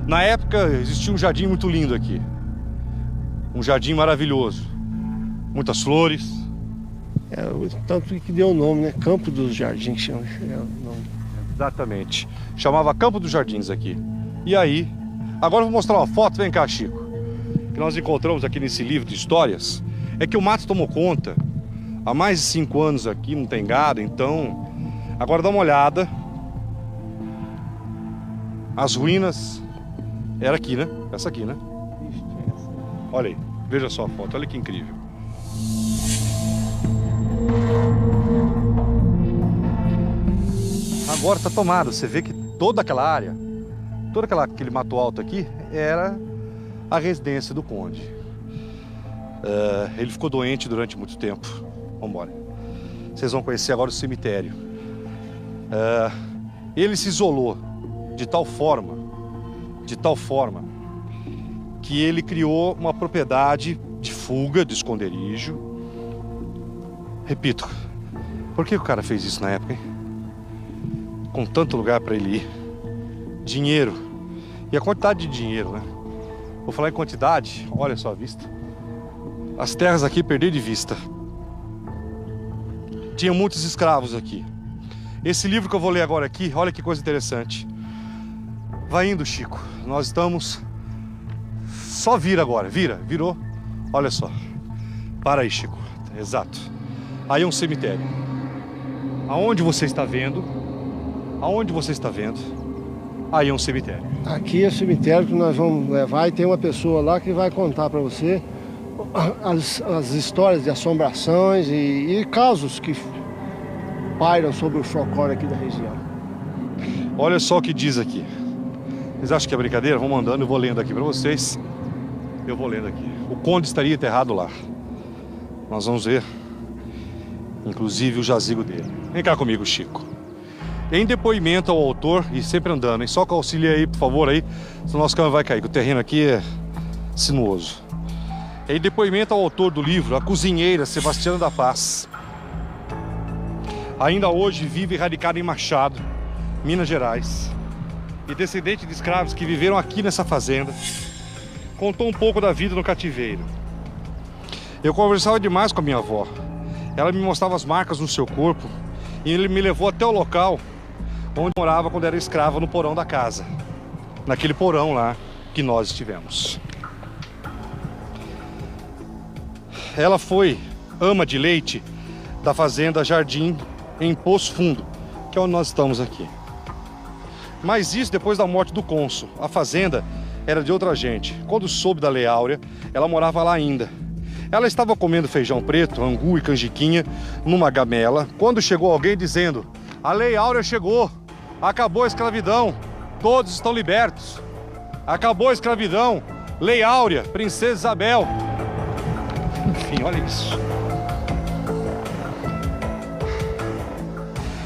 Na época existia um jardim muito lindo aqui, um jardim maravilhoso, muitas flores. Tanto que deu o nome, né? Campo dos Jardins, chama o nome. Exatamente. Chamava Campo dos Jardins aqui. E aí, agora eu vou mostrar uma foto, vem cá, Chico, que nós encontramos aqui nesse livro de histórias. É que o mato tomou conta. Há mais de 5 anos aqui não tem gado, então... Agora dá uma olhada. As ruínas... Era aqui, né? Essa aqui, né? Olha aí, veja só a foto, olha que incrível. Agora está tomado, você vê que toda aquela área, aquele mato alto aqui, era a residência do conde. Ele ficou doente durante muito tempo. Vamos embora. Vocês vão conhecer agora o cemitério. Ele se isolou de tal forma que ele criou uma propriedade de fuga, de esconderijo. Repito, por que o cara fez isso na época, hein? Com tanto lugar para ele ir, dinheiro, e a quantidade de dinheiro, né? Vou falar em quantidade, olha só a vista. As terras aqui perdi de vista. Tinha muitos escravos aqui. Esse livro que eu vou ler agora aqui, olha que coisa interessante. Vai indo, Chico. Nós estamos... Só vira agora, virou. Olha só. Para aí, Chico. Exato. Aí é um cemitério. Aonde você está vendo? Aí é um cemitério. Aqui é o cemitério que nós vamos levar e tem uma pessoa lá que vai contar para você as histórias de assombrações e casos que pairam sobre o folclore aqui da região. Olha só o que diz aqui. Vocês acham que é brincadeira? Vão mandando, eu vou lendo aqui para vocês. Eu vou lendo aqui. O conde estaria enterrado lá. Nós vamos ver, inclusive, o jazigo dele. Vem cá comigo, Chico. Em depoimento ao autor, e sempre andando, hein? Só que auxilia aí, por favor, aí, senão nosso câmera vai cair, que o terreno aqui é sinuoso. Em depoimento ao autor do livro, a cozinheira Sebastiana da Paz, ainda hoje vive radicada em Machado, Minas Gerais, e descendente de escravos que viveram aqui nessa fazenda, contou um pouco da vida no cativeiro. Eu conversava demais com a minha avó. Ela me mostrava as marcas no seu corpo e ele me levou até o local onde morava quando era escrava, no porão da casa. Naquele porão lá que nós estivemos. Ela foi ama de leite da fazenda Jardim em Poço Fundo, que é onde nós estamos aqui. Mas isso depois da morte do cônsul. A fazenda era de outra gente. Quando soube da Lei Áurea, ela morava lá ainda. Ela estava comendo feijão preto, angu e canjiquinha numa gamela, quando chegou alguém dizendo: a Lei Áurea chegou, acabou a escravidão, todos estão libertos. Acabou a escravidão, Lei Áurea, Princesa Isabel. Enfim, olha isso.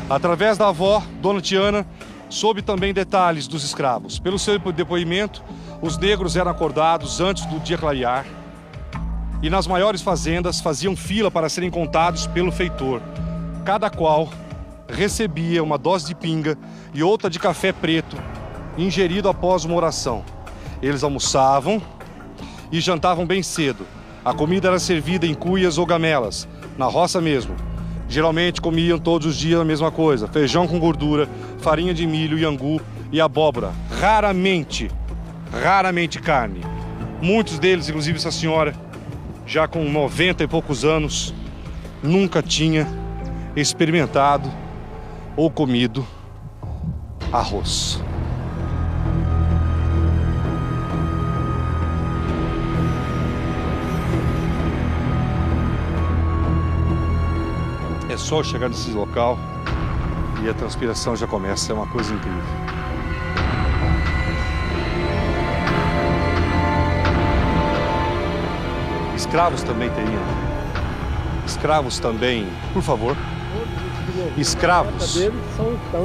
Através da avó, Dona Tiana, soube também detalhes dos escravos. Pelo seu depoimento, os negros eram acordados antes do dia clarear e nas maiores fazendas faziam fila para serem contados pelo feitor. Cada qual recebia uma dose de pinga e outra de café preto, ingerido após uma oração. Eles almoçavam e jantavam bem cedo. A comida era servida em cuias ou gamelas, na roça mesmo. Geralmente comiam todos os dias a mesma coisa: feijão com gordura, farinha de milho e angu e abóbora. Raramente carne. Muitos deles, inclusive essa senhora, já com 90 e poucos anos, nunca tinha experimentado ou comido arroz. É só chegar nesse local e a transpiração já começa, é uma coisa incrível. Escravos também teriam. Escravos também, por favor.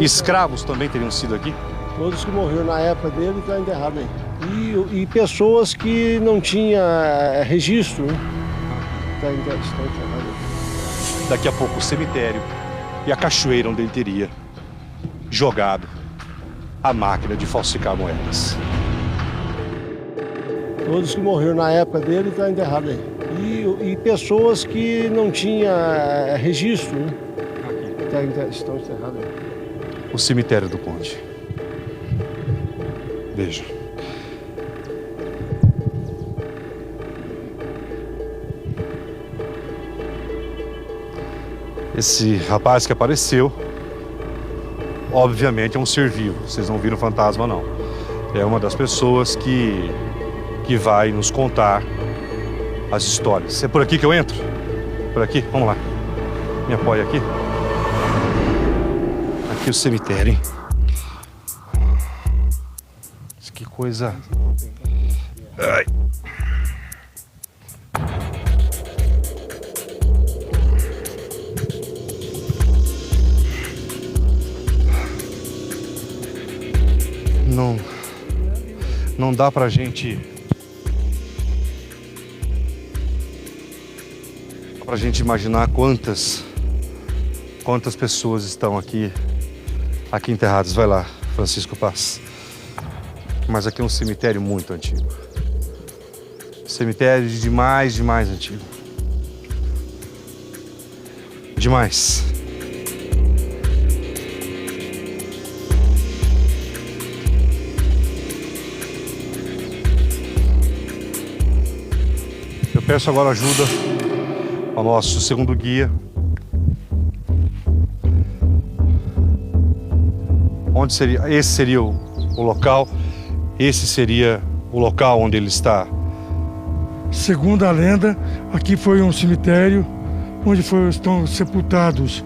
Escravos também teriam sido aqui? Todos que morreram na época dele estão enterrados aí. E pessoas que não tinham registro, né? Estão enterradas aí. Daqui a pouco o cemitério e a cachoeira onde ele teria jogado a máquina de falsificar moedas. Todos que morreram na época dele estão enterrados aí. E pessoas que não tinham registro, né? Estão enterradas aí. O cemitério do Conde. Veja. Esse rapaz que apareceu, obviamente é um ser vivo. Vocês não viram fantasma, não. É uma das pessoas que vai nos contar as histórias. É por aqui que eu entro? Por aqui? Vamos lá. Me apoia aqui. Aqui o cemitério, hein? Que coisa... Ai. não dá pra gente imaginar quantas pessoas estão aqui enterradas. Vai lá, Francisco Paz. Mas aqui é um cemitério muito antigo. Cemitério demais antigo. Demais. Eu peço agora ajuda ao nosso segundo guia. Onde seria? Esse seria o local. Esse seria o local onde ele está. Segundo a lenda, aqui foi um cemitério onde estão sepultados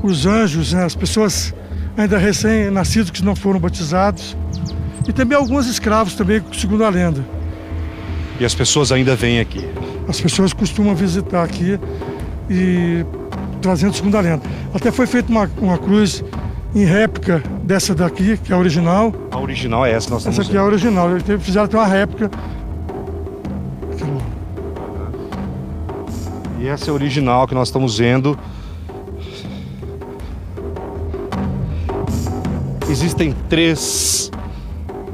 os anjos, né, as pessoas ainda recém-nascidos que não foram batizados, e também alguns escravos também, segundo a lenda. E as pessoas ainda vêm aqui. As pessoas costumam visitar aqui e trazendo segundo a lenda. Até foi feita uma cruz em réplica dessa daqui, que é a original. A original é essa que nós estamos Essa aqui é a original. Fizeram até uma réplica. E essa é a original que nós estamos vendo. Existem 3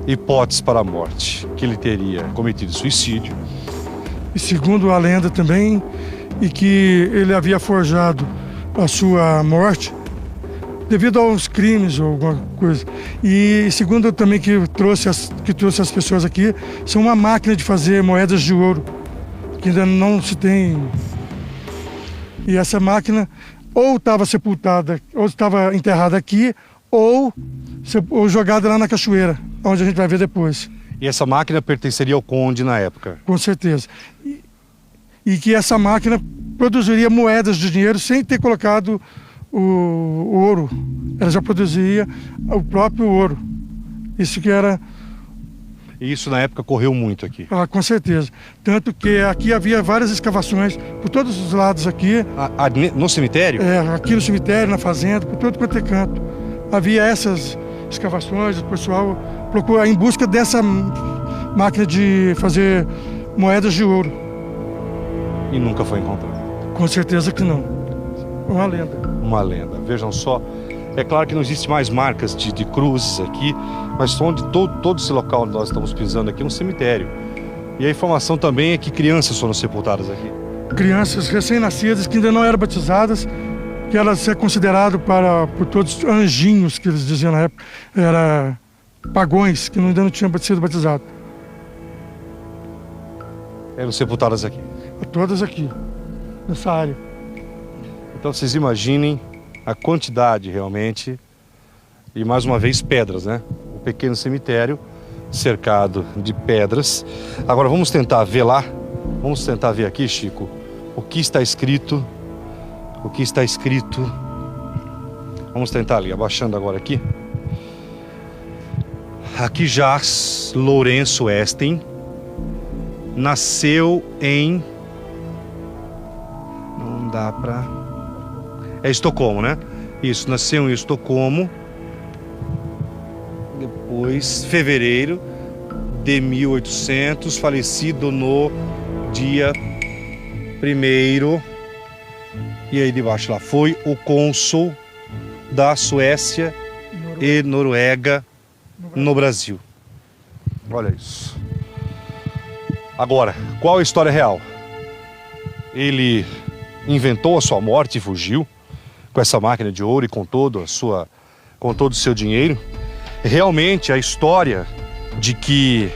hipóteses para a morte. Que ele teria cometido suicídio. E segundo a lenda também, e que ele havia forjado a sua morte devido aos crimes ou alguma coisa. E segundo também que trouxe as pessoas aqui, são uma máquina de fazer moedas de ouro, que ainda não se tem. E essa máquina ou estava sepultada, ou estava enterrada aqui, ou jogada lá na cachoeira, onde a gente vai ver depois. E essa máquina pertenceria ao conde na época? Com certeza. E que essa máquina produziria moedas de dinheiro sem ter colocado o ouro. Ela já produzia o próprio ouro. Isso que era... E isso na época correu muito aqui? Ah, com certeza. Tanto que aqui havia várias escavações por todos os lados aqui. No cemitério? Aqui no cemitério, na fazenda, por todo quanto é canto. Havia essas escavações, o pessoal procura em busca dessa máquina de fazer moedas de ouro. E nunca foi encontrado? Com certeza que não. Uma lenda. Uma lenda. Vejam só. É claro que não existe mais marcas de cruzes aqui, mas onde todo esse local onde nós estamos pisando aqui é um cemitério. E a informação também é que crianças foram sepultadas aqui. Crianças recém-nascidas que ainda não eram batizadas, que elas é considerado por todos anjinhos, que eles diziam na época, era pagões, que ainda não tinham sido batizados. Eram sepultadas aqui? Todas aqui, nessa área. Então vocês imaginem a quantidade realmente, e mais uma vez pedras, né? Um pequeno cemitério cercado de pedras. Agora vamos tentar ver lá, vamos tentar ver aqui, Chico, o que está escrito. O que está escrito. Vamos tentar ali, abaixando agora aqui. Aqui jaz Lourenço Esten. Nasceu em... Não dá pra... É Estocolmo, né? Isso, nasceu em Estocolmo. Depois, fevereiro de 1800, falecido no dia 1º. E aí debaixo lá, foi o cônsul da Suécia e Noruega no Brasil. Olha isso. Agora, qual a história real? Ele inventou a sua morte e fugiu com essa máquina de ouro e com todo o seu dinheiro. Realmente a história de que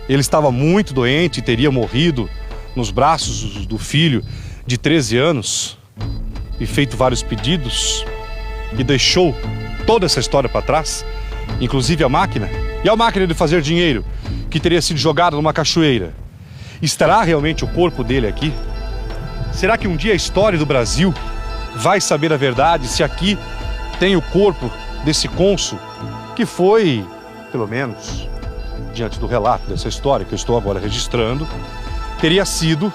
ele estava muito doente e teria morrido nos braços do filho de 13 anos e feito vários pedidos e deixou toda essa história para trás, inclusive a máquina, e a máquina de fazer dinheiro que teria sido jogada numa cachoeira. Estará realmente o corpo dele aqui? Será que um dia a história do Brasil vai saber a verdade se aqui tem o corpo desse cônsul que foi, pelo menos, diante do relato dessa história que eu estou agora registrando, teria sido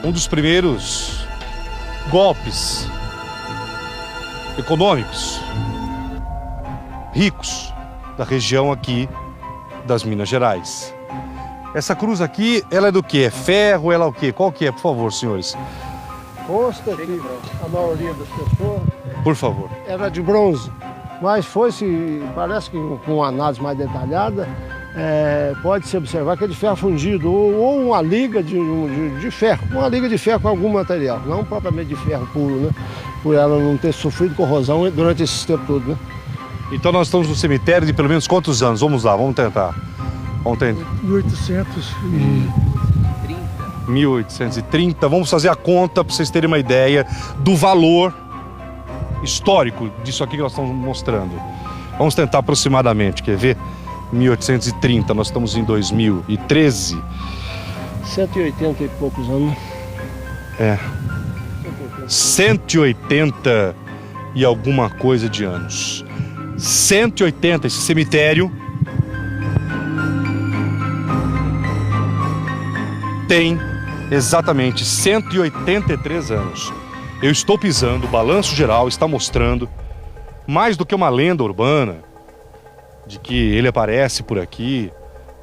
um dos primeiros golpes econômicos ricos da região aqui das Minas Gerais. Essa cruz aqui, ela é do quê? É ferro? Ela é o quê? Qual que é, por favor, senhores? Consta que a maioria das pessoas Por favor. era de bronze, mas parece que com uma análise mais detalhada, pode-se observar que é de ferro fundido ou uma liga de ferro, uma liga de ferro com algum material, não propriamente de ferro puro, né? Por ela não ter sofrido corrosão durante esse tempo todo, né? Então nós estamos no cemitério de pelo menos quantos anos? Vamos lá, vamos tentar. 1830. Vamos fazer a conta para vocês terem uma ideia do valor histórico disso aqui que nós estamos mostrando. Vamos tentar aproximadamente, quer ver? 1830, nós estamos em 2013. 180 e poucos anos. 180 e alguma coisa de anos. 180, esse cemitério tem exatamente 183 anos. Eu estou pisando, o balanço geral está mostrando, mais do que uma lenda urbana, de que ele aparece por aqui,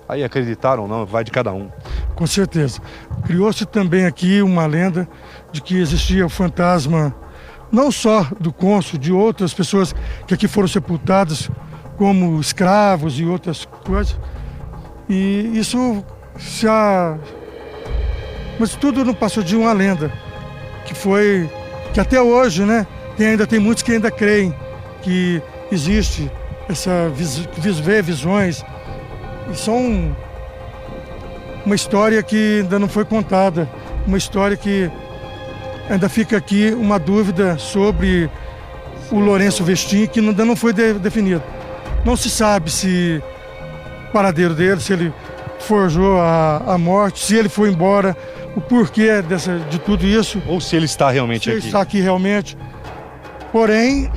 aí acreditar ou não, vai de cada um. Com certeza. Criou-se também aqui uma lenda de que existia o fantasma, não só do cônsul, de outras pessoas que aqui foram sepultadas como escravos e outras coisas. E isso mas tudo não passou de uma lenda, que até hoje, né, ainda tem muitos que ainda creem que existe ver visões, e são uma história que ainda não foi contada, uma história que ainda fica aqui uma dúvida sobre o Lourenço Westin, que ainda não foi definido. Não se sabe se o paradeiro dele, se ele forjou a morte, se ele foi embora, o porquê de tudo isso. Ou se ele está realmente se aqui. Ele está aqui realmente. Porém,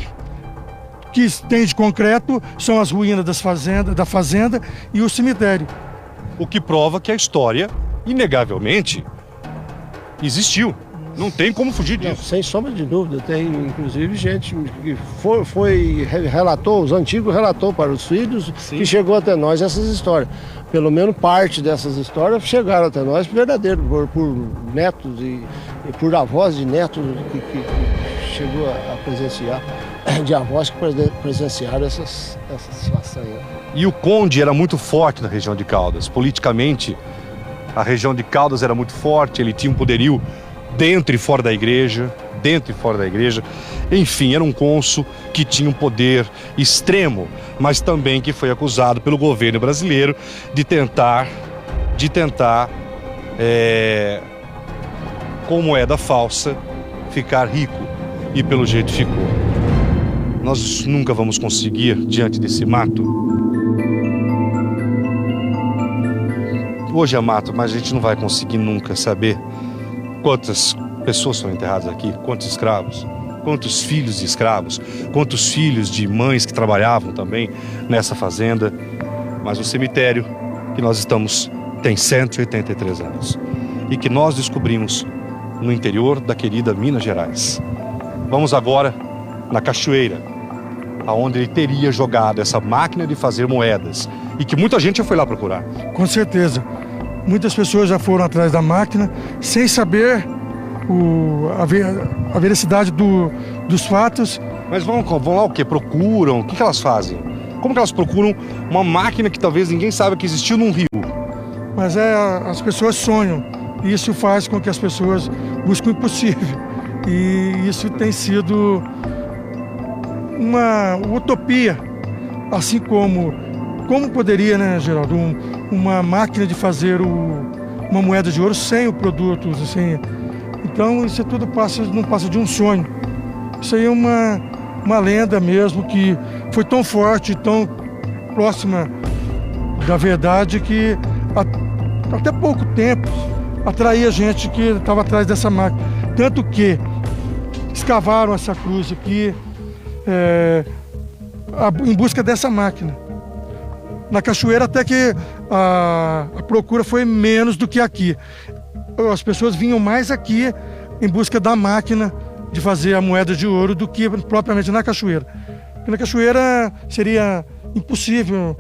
o que tem de concreto são as ruínas da fazenda e o cemitério. O que prova que a história, inegavelmente, existiu. Não tem como fugir disso. Não, sem sombra de dúvida. Tem, inclusive, gente que relatou, os antigos relatou para os filhos. Sim. Que chegou até nós essas histórias. Pelo menos parte dessas histórias chegaram até nós verdadeiro, por netos e por avós de netos que chegou a presenciar, de avós que presenciaram essas façanhas. E o conde era muito forte na região de Caldas. Politicamente, a região de Caldas era muito forte, ele tinha um poderio dentro e fora da igreja, enfim, era um cônsul que tinha um poder extremo, mas também que foi acusado pelo governo brasileiro de tentar com moeda falsa ficar rico, e pelo jeito ficou. Nós nunca vamos conseguir, diante desse mato. Hoje é mato, mas a gente não vai conseguir nunca saber quantas pessoas são enterradas aqui, quantos escravos, quantos filhos de escravos, quantos filhos de mães que trabalhavam também nessa fazenda. Mas o cemitério que nós estamos tem 183 anos e que nós descobrimos no interior da querida Minas Gerais. Vamos agora na cachoeira, aonde ele teria jogado essa máquina de fazer moedas e que muita gente já foi lá procurar. Com certeza. Muitas pessoas já foram atrás da máquina sem saber a veracidade dos fatos. Mas vão lá o quê? Procuram? O que elas fazem? Como que elas procuram uma máquina que talvez ninguém saiba que existiu num rio? Mas as pessoas sonham. E isso faz com que as pessoas busquem o impossível. E isso tem sido uma utopia. Assim como poderia, né, Geraldo, uma máquina de fazer uma moeda de ouro sem o produto, assim. Então isso tudo não passa de um sonho. Isso aí é uma lenda mesmo que foi tão forte, tão próxima da verdade que até pouco tempo atraía gente que estava atrás dessa máquina. Tanto que escavaram essa cruz aqui em busca dessa máquina. Na cachoeira até que a procura foi menos do que aqui. As pessoas vinham mais aqui em busca da máquina de fazer a moeda de ouro do que propriamente na cachoeira. Porque na cachoeira seria impossível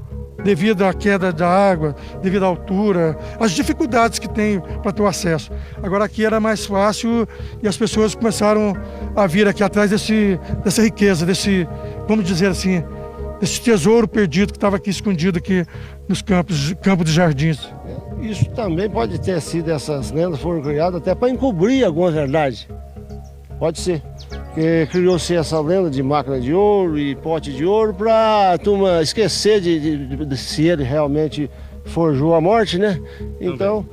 devido à queda da água, devido à altura, as dificuldades que tem para ter o acesso. Agora aqui era mais fácil e as pessoas começaram a vir aqui atrás dessa riqueza, vamos dizer assim, desse tesouro perdido que estava aqui escondido aqui nos campos de Jardins. Isso também pode ter sido, essas lendas foram criadas até para encobrir alguma verdade. Pode ser. Porque criou-se essa lenda de máquina de ouro e pote de ouro para a turma esquecer de se ele realmente forjou a morte, né? Então,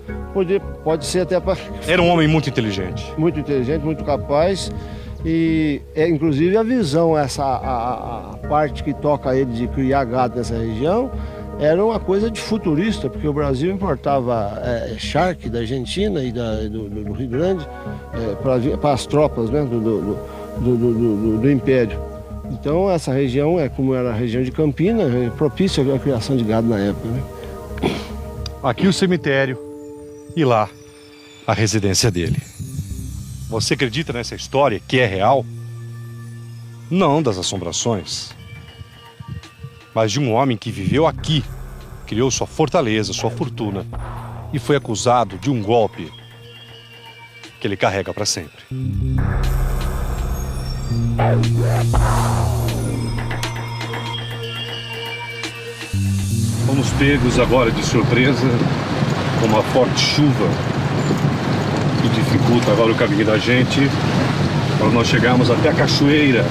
pode ser até para... Era um homem muito inteligente. Muito inteligente, muito capaz. E, inclusive, a visão, a parte que toca ele de criar gado nessa região, era uma coisa de futurista, porque o Brasil importava charque da Argentina e do Rio Grande para as tropas, né, do Império. Então essa região, como era a região de Campina, propícia à criação de gado na época, né? Aqui o cemitério e lá a residência dele. Você acredita nessa história que é real? Não das assombrações, mas de um homem que viveu aqui, criou sua fortaleza, sua fortuna e foi acusado de um golpe que ele carrega para sempre. Fomos pegos agora de surpresa com uma forte chuva que dificulta agora o caminho da gente para nós chegarmos até a cachoeira,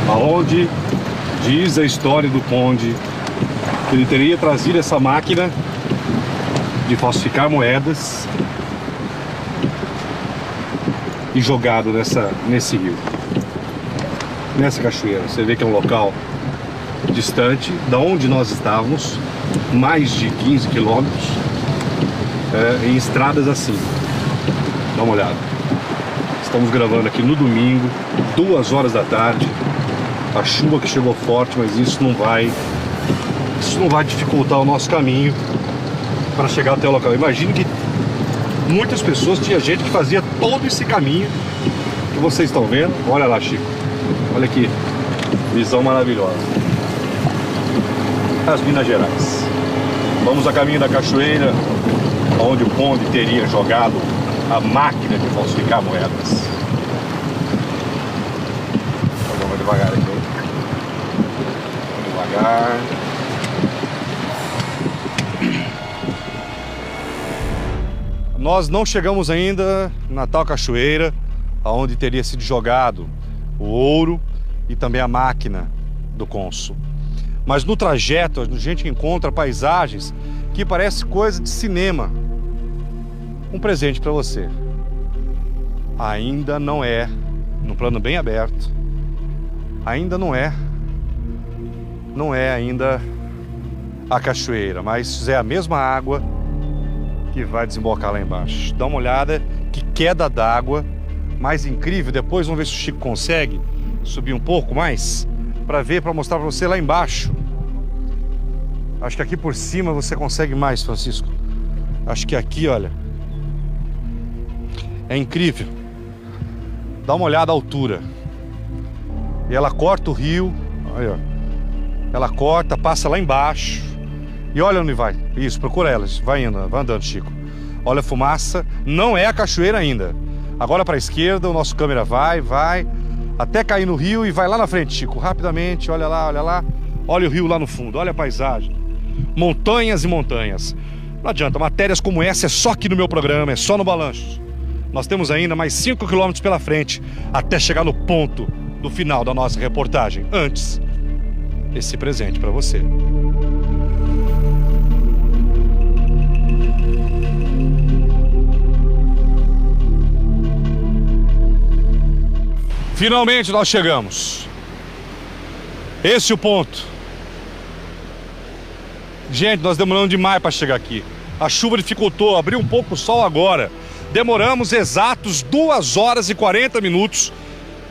aonde diz a história do Conde que ele teria trazido essa máquina de falsificar moedas e jogado nesse rio, nessa cachoeira. Você vê que é um local distante da onde nós estávamos, mais de 15 quilômetros, em estradas assim. Dá uma olhada. Estamos gravando aqui no domingo, 2 horas da tarde. A chuva que chegou forte, mas isso não vai dificultar o nosso caminho para chegar até o local. Imagine que muitas pessoas, tinha gente que fazia todo esse caminho que vocês estão vendo. Olha lá, Chico. Olha aqui. Visão maravilhosa. As Minas Gerais. Vamos a caminho da cachoeira, onde o Conde teria jogado a máquina de falsificar moedas. Vamos devagar aqui. Vamos devagar. Nós não chegamos ainda na tal cachoeira, onde teria sido jogado o ouro e também a máquina do cônsul. Mas no trajeto a gente encontra paisagens que parece coisa de cinema. Um presente para você. Ainda não é, num plano bem aberto, ainda não é ainda a cachoeira, mas é a mesma água que vai desembocar lá embaixo. Dá uma olhada, que queda d'água mais incrível. Depois vamos ver se o Chico consegue subir um pouco mais para mostrar para você lá embaixo. Acho que aqui por cima você consegue mais, Francisco. Acho que aqui, olha, é incrível. Dá uma olhada à altura. E ela corta o rio. Olha, ela corta, passa lá embaixo. E olha onde vai. Isso, procura elas. Vai indo, vai andando, Chico. Olha a fumaça. Não é a cachoeira ainda. Agora para a esquerda, o nosso câmera vai, até cair no rio e vai lá na frente, Chico. Rapidamente, olha lá, olha lá. Olha o rio lá no fundo, olha a paisagem. Montanhas e montanhas. Não adianta, matérias como essa é só aqui no meu programa, é só no Balanço. Nós temos ainda mais 5 quilômetros pela frente até chegar no ponto do final da nossa reportagem. Antes, esse presente para você. Finalmente nós chegamos. Esse é o ponto. Gente, nós demoramos demais para chegar aqui. A chuva dificultou, abriu um pouco o sol agora. Demoramos exatos 2 horas e 40 minutos.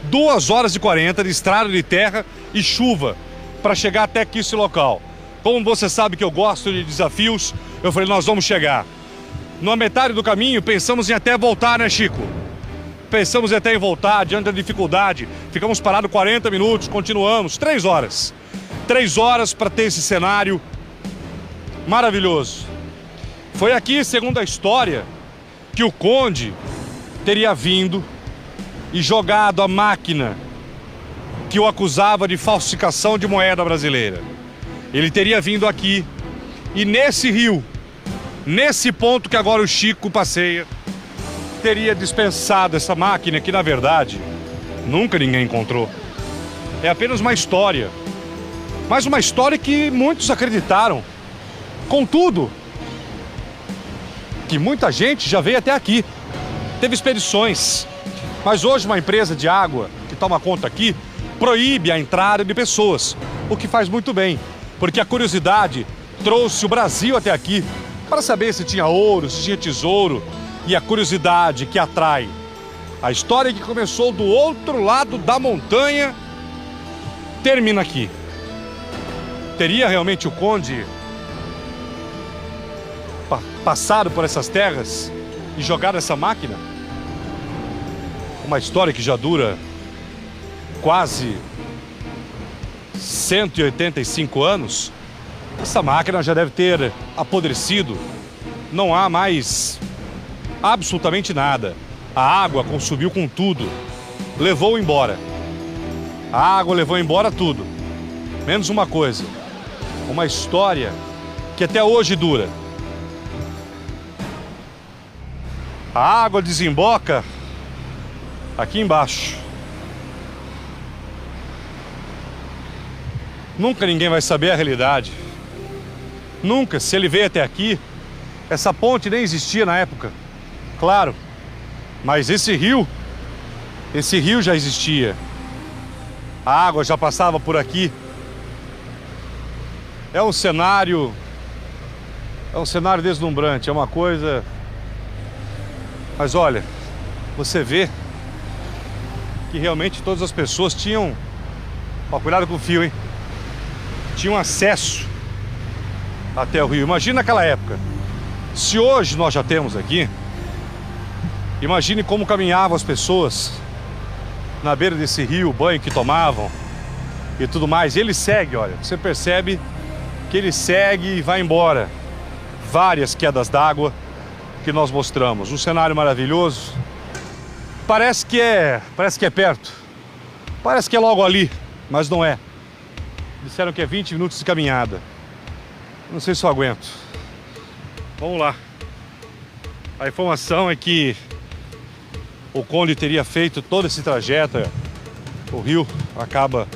2 horas e 40 de estrada de terra e chuva para chegar até aqui esse local. Como você sabe que eu gosto de desafios, eu falei, nós vamos chegar. Na metade do caminho, pensamos em até voltar, né, Chico? Pensamos até em voltar, diante da dificuldade. Ficamos parados 40 minutos, continuamos. 3 horas. 3 horas para ter esse cenário maravilhoso. Foi aqui, segundo a história, que o conde teria vindo e jogado a máquina que o acusava de falsificação de moeda brasileira. Ele teria vindo aqui e nesse rio, nesse ponto que agora o Chico passeia, teria dispensado essa máquina que, na verdade, nunca ninguém encontrou. É apenas uma história, mas uma história que muitos acreditaram. Contudo, que muita gente já veio até aqui, teve expedições, mas hoje uma empresa de água que toma conta aqui proíbe a entrada de pessoas, o que faz muito bem, porque a curiosidade trouxe o Brasil até aqui para saber se tinha ouro, se tinha tesouro, e a curiosidade que atrai. A história que começou do outro lado da montanha termina aqui. Teria realmente o conde passado por essas terras e jogado essa máquina? Uma história que já dura quase 185 anos. Essa máquina já deve ter apodrecido. Não há mais absolutamente nada. A água consumiu com tudo. Levou embora. A água levou embora tudo. Menos uma coisa. Uma história que até hoje dura. A água desemboca aqui embaixo. Nunca ninguém vai saber a realidade. Nunca. Se ele veio até aqui, essa ponte nem existia na época. Claro. Mas esse rio já existia. A água já passava por aqui. É um cenário deslumbrante, é uma coisa. Mas olha, você vê que realmente todas as pessoas tinham, ó, cuidado com o fio, hein? Tinham acesso até o rio. Imagina naquela época. Se hoje nós já temos aqui, imagine como caminhavam as pessoas na beira desse rio, o banho que tomavam e tudo mais. E ele segue, olha, você percebe que ele segue e vai embora. Várias quedas d'água que nós mostramos. Um cenário maravilhoso. Parece que é perto. Parece que é logo ali, mas não é. Disseram que é 20 minutos de caminhada. Não sei se eu aguento. Vamos lá. A informação é que o conde teria feito todo esse trajeto. O rio acaba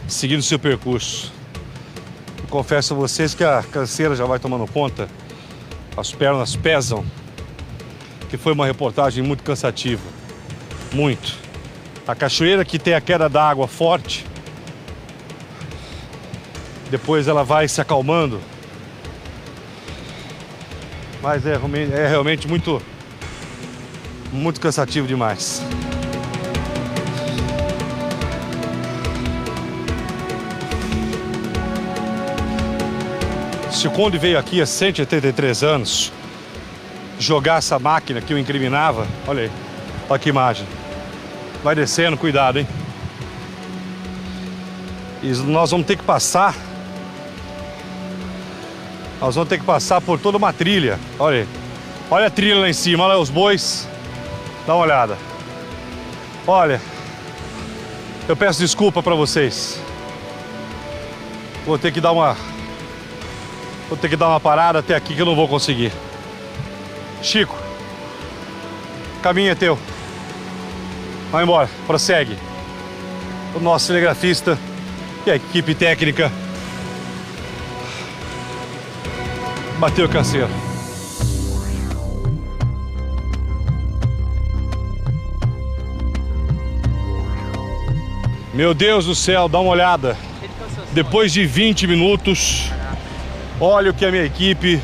seguindo seu percurso. Eu confesso a vocês que a canseira já vai tomando conta. As pernas pesam. Que foi uma reportagem muito cansativa. Muito. A cachoeira que tem a queda d'água forte. Depois ela vai se acalmando. Mas é realmente muito cansativo demais. Se o conde veio aqui há 183 anos jogar essa máquina que o incriminava, olha aí, olha que imagem. Vai descendo, cuidado, hein? E nós vamos ter que passar. Nós vamos ter que passar por toda uma trilha. Olha aí. Olha a trilha lá em cima, olha os bois. Dá uma olhada. Olha. Eu peço desculpa pra vocês. Vou ter que dar uma parada até aqui que eu não vou conseguir. Chico, o caminho é teu. Vai embora, prossegue. O nosso cinegrafista e a equipe técnica bateu o canseiro. Meu Deus do céu, dá uma olhada. Depois de 20 minutos, olha o que a minha equipe,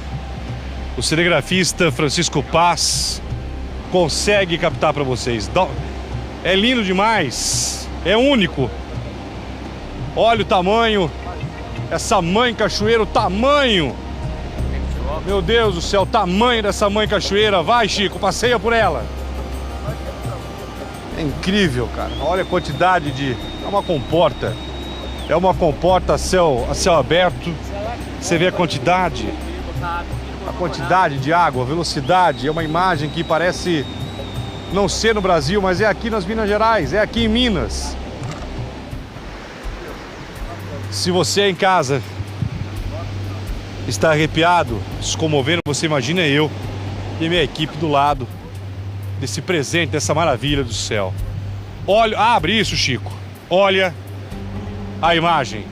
o cinegrafista Francisco Paz, consegue captar para vocês. É lindo demais, é único. Olha o tamanho, essa mãe cachoeira, o tamanho. Meu Deus do céu, o tamanho dessa mãe cachoeira. Vai, Chico, passeia por ela. É incrível, cara. Olha a quantidade de... É uma comporta. É uma comporta a céu aberto. Você vê a quantidade. A quantidade de água, a velocidade, é uma imagem que parece não ser no Brasil, mas é aqui nas Minas Gerais, é aqui em Minas. Se você em casa está arrepiado, se comovendo, você imagina eu e minha equipe do lado desse presente, dessa maravilha do céu. Olha, abre isso, Chico. Olha a imagem.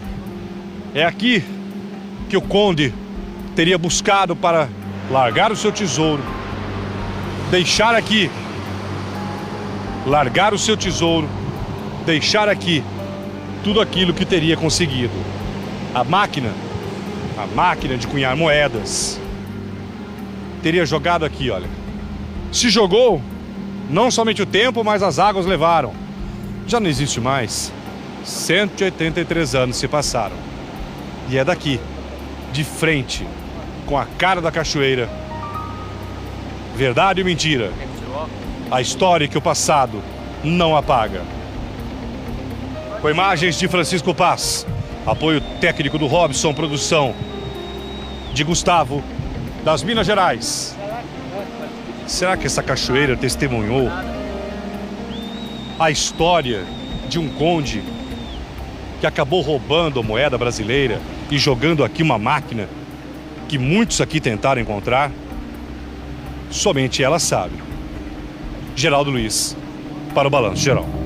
É aqui que o conde teria buscado para largar o seu tesouro, deixar aqui, largar o seu tesouro, deixar aqui tudo aquilo que teria conseguido. A máquina de cunhar moedas, teria jogado aqui, olha. Se jogou, não somente o tempo, mas as águas levaram. Já não existe mais. 183 anos se passaram. E é daqui, de frente, com a cara da cachoeira. Verdade ou mentira? A história que o passado não apaga. Com imagens de Francisco Paz, apoio técnico do Robson, produção de Gustavo, das Minas Gerais. Será que essa cachoeira testemunhou a história de um conde que acabou roubando a moeda brasileira e jogando aqui uma máquina que muitos aqui tentaram encontrar? Somente ela sabe. Geraldo Luiz, para o Balanço Geral.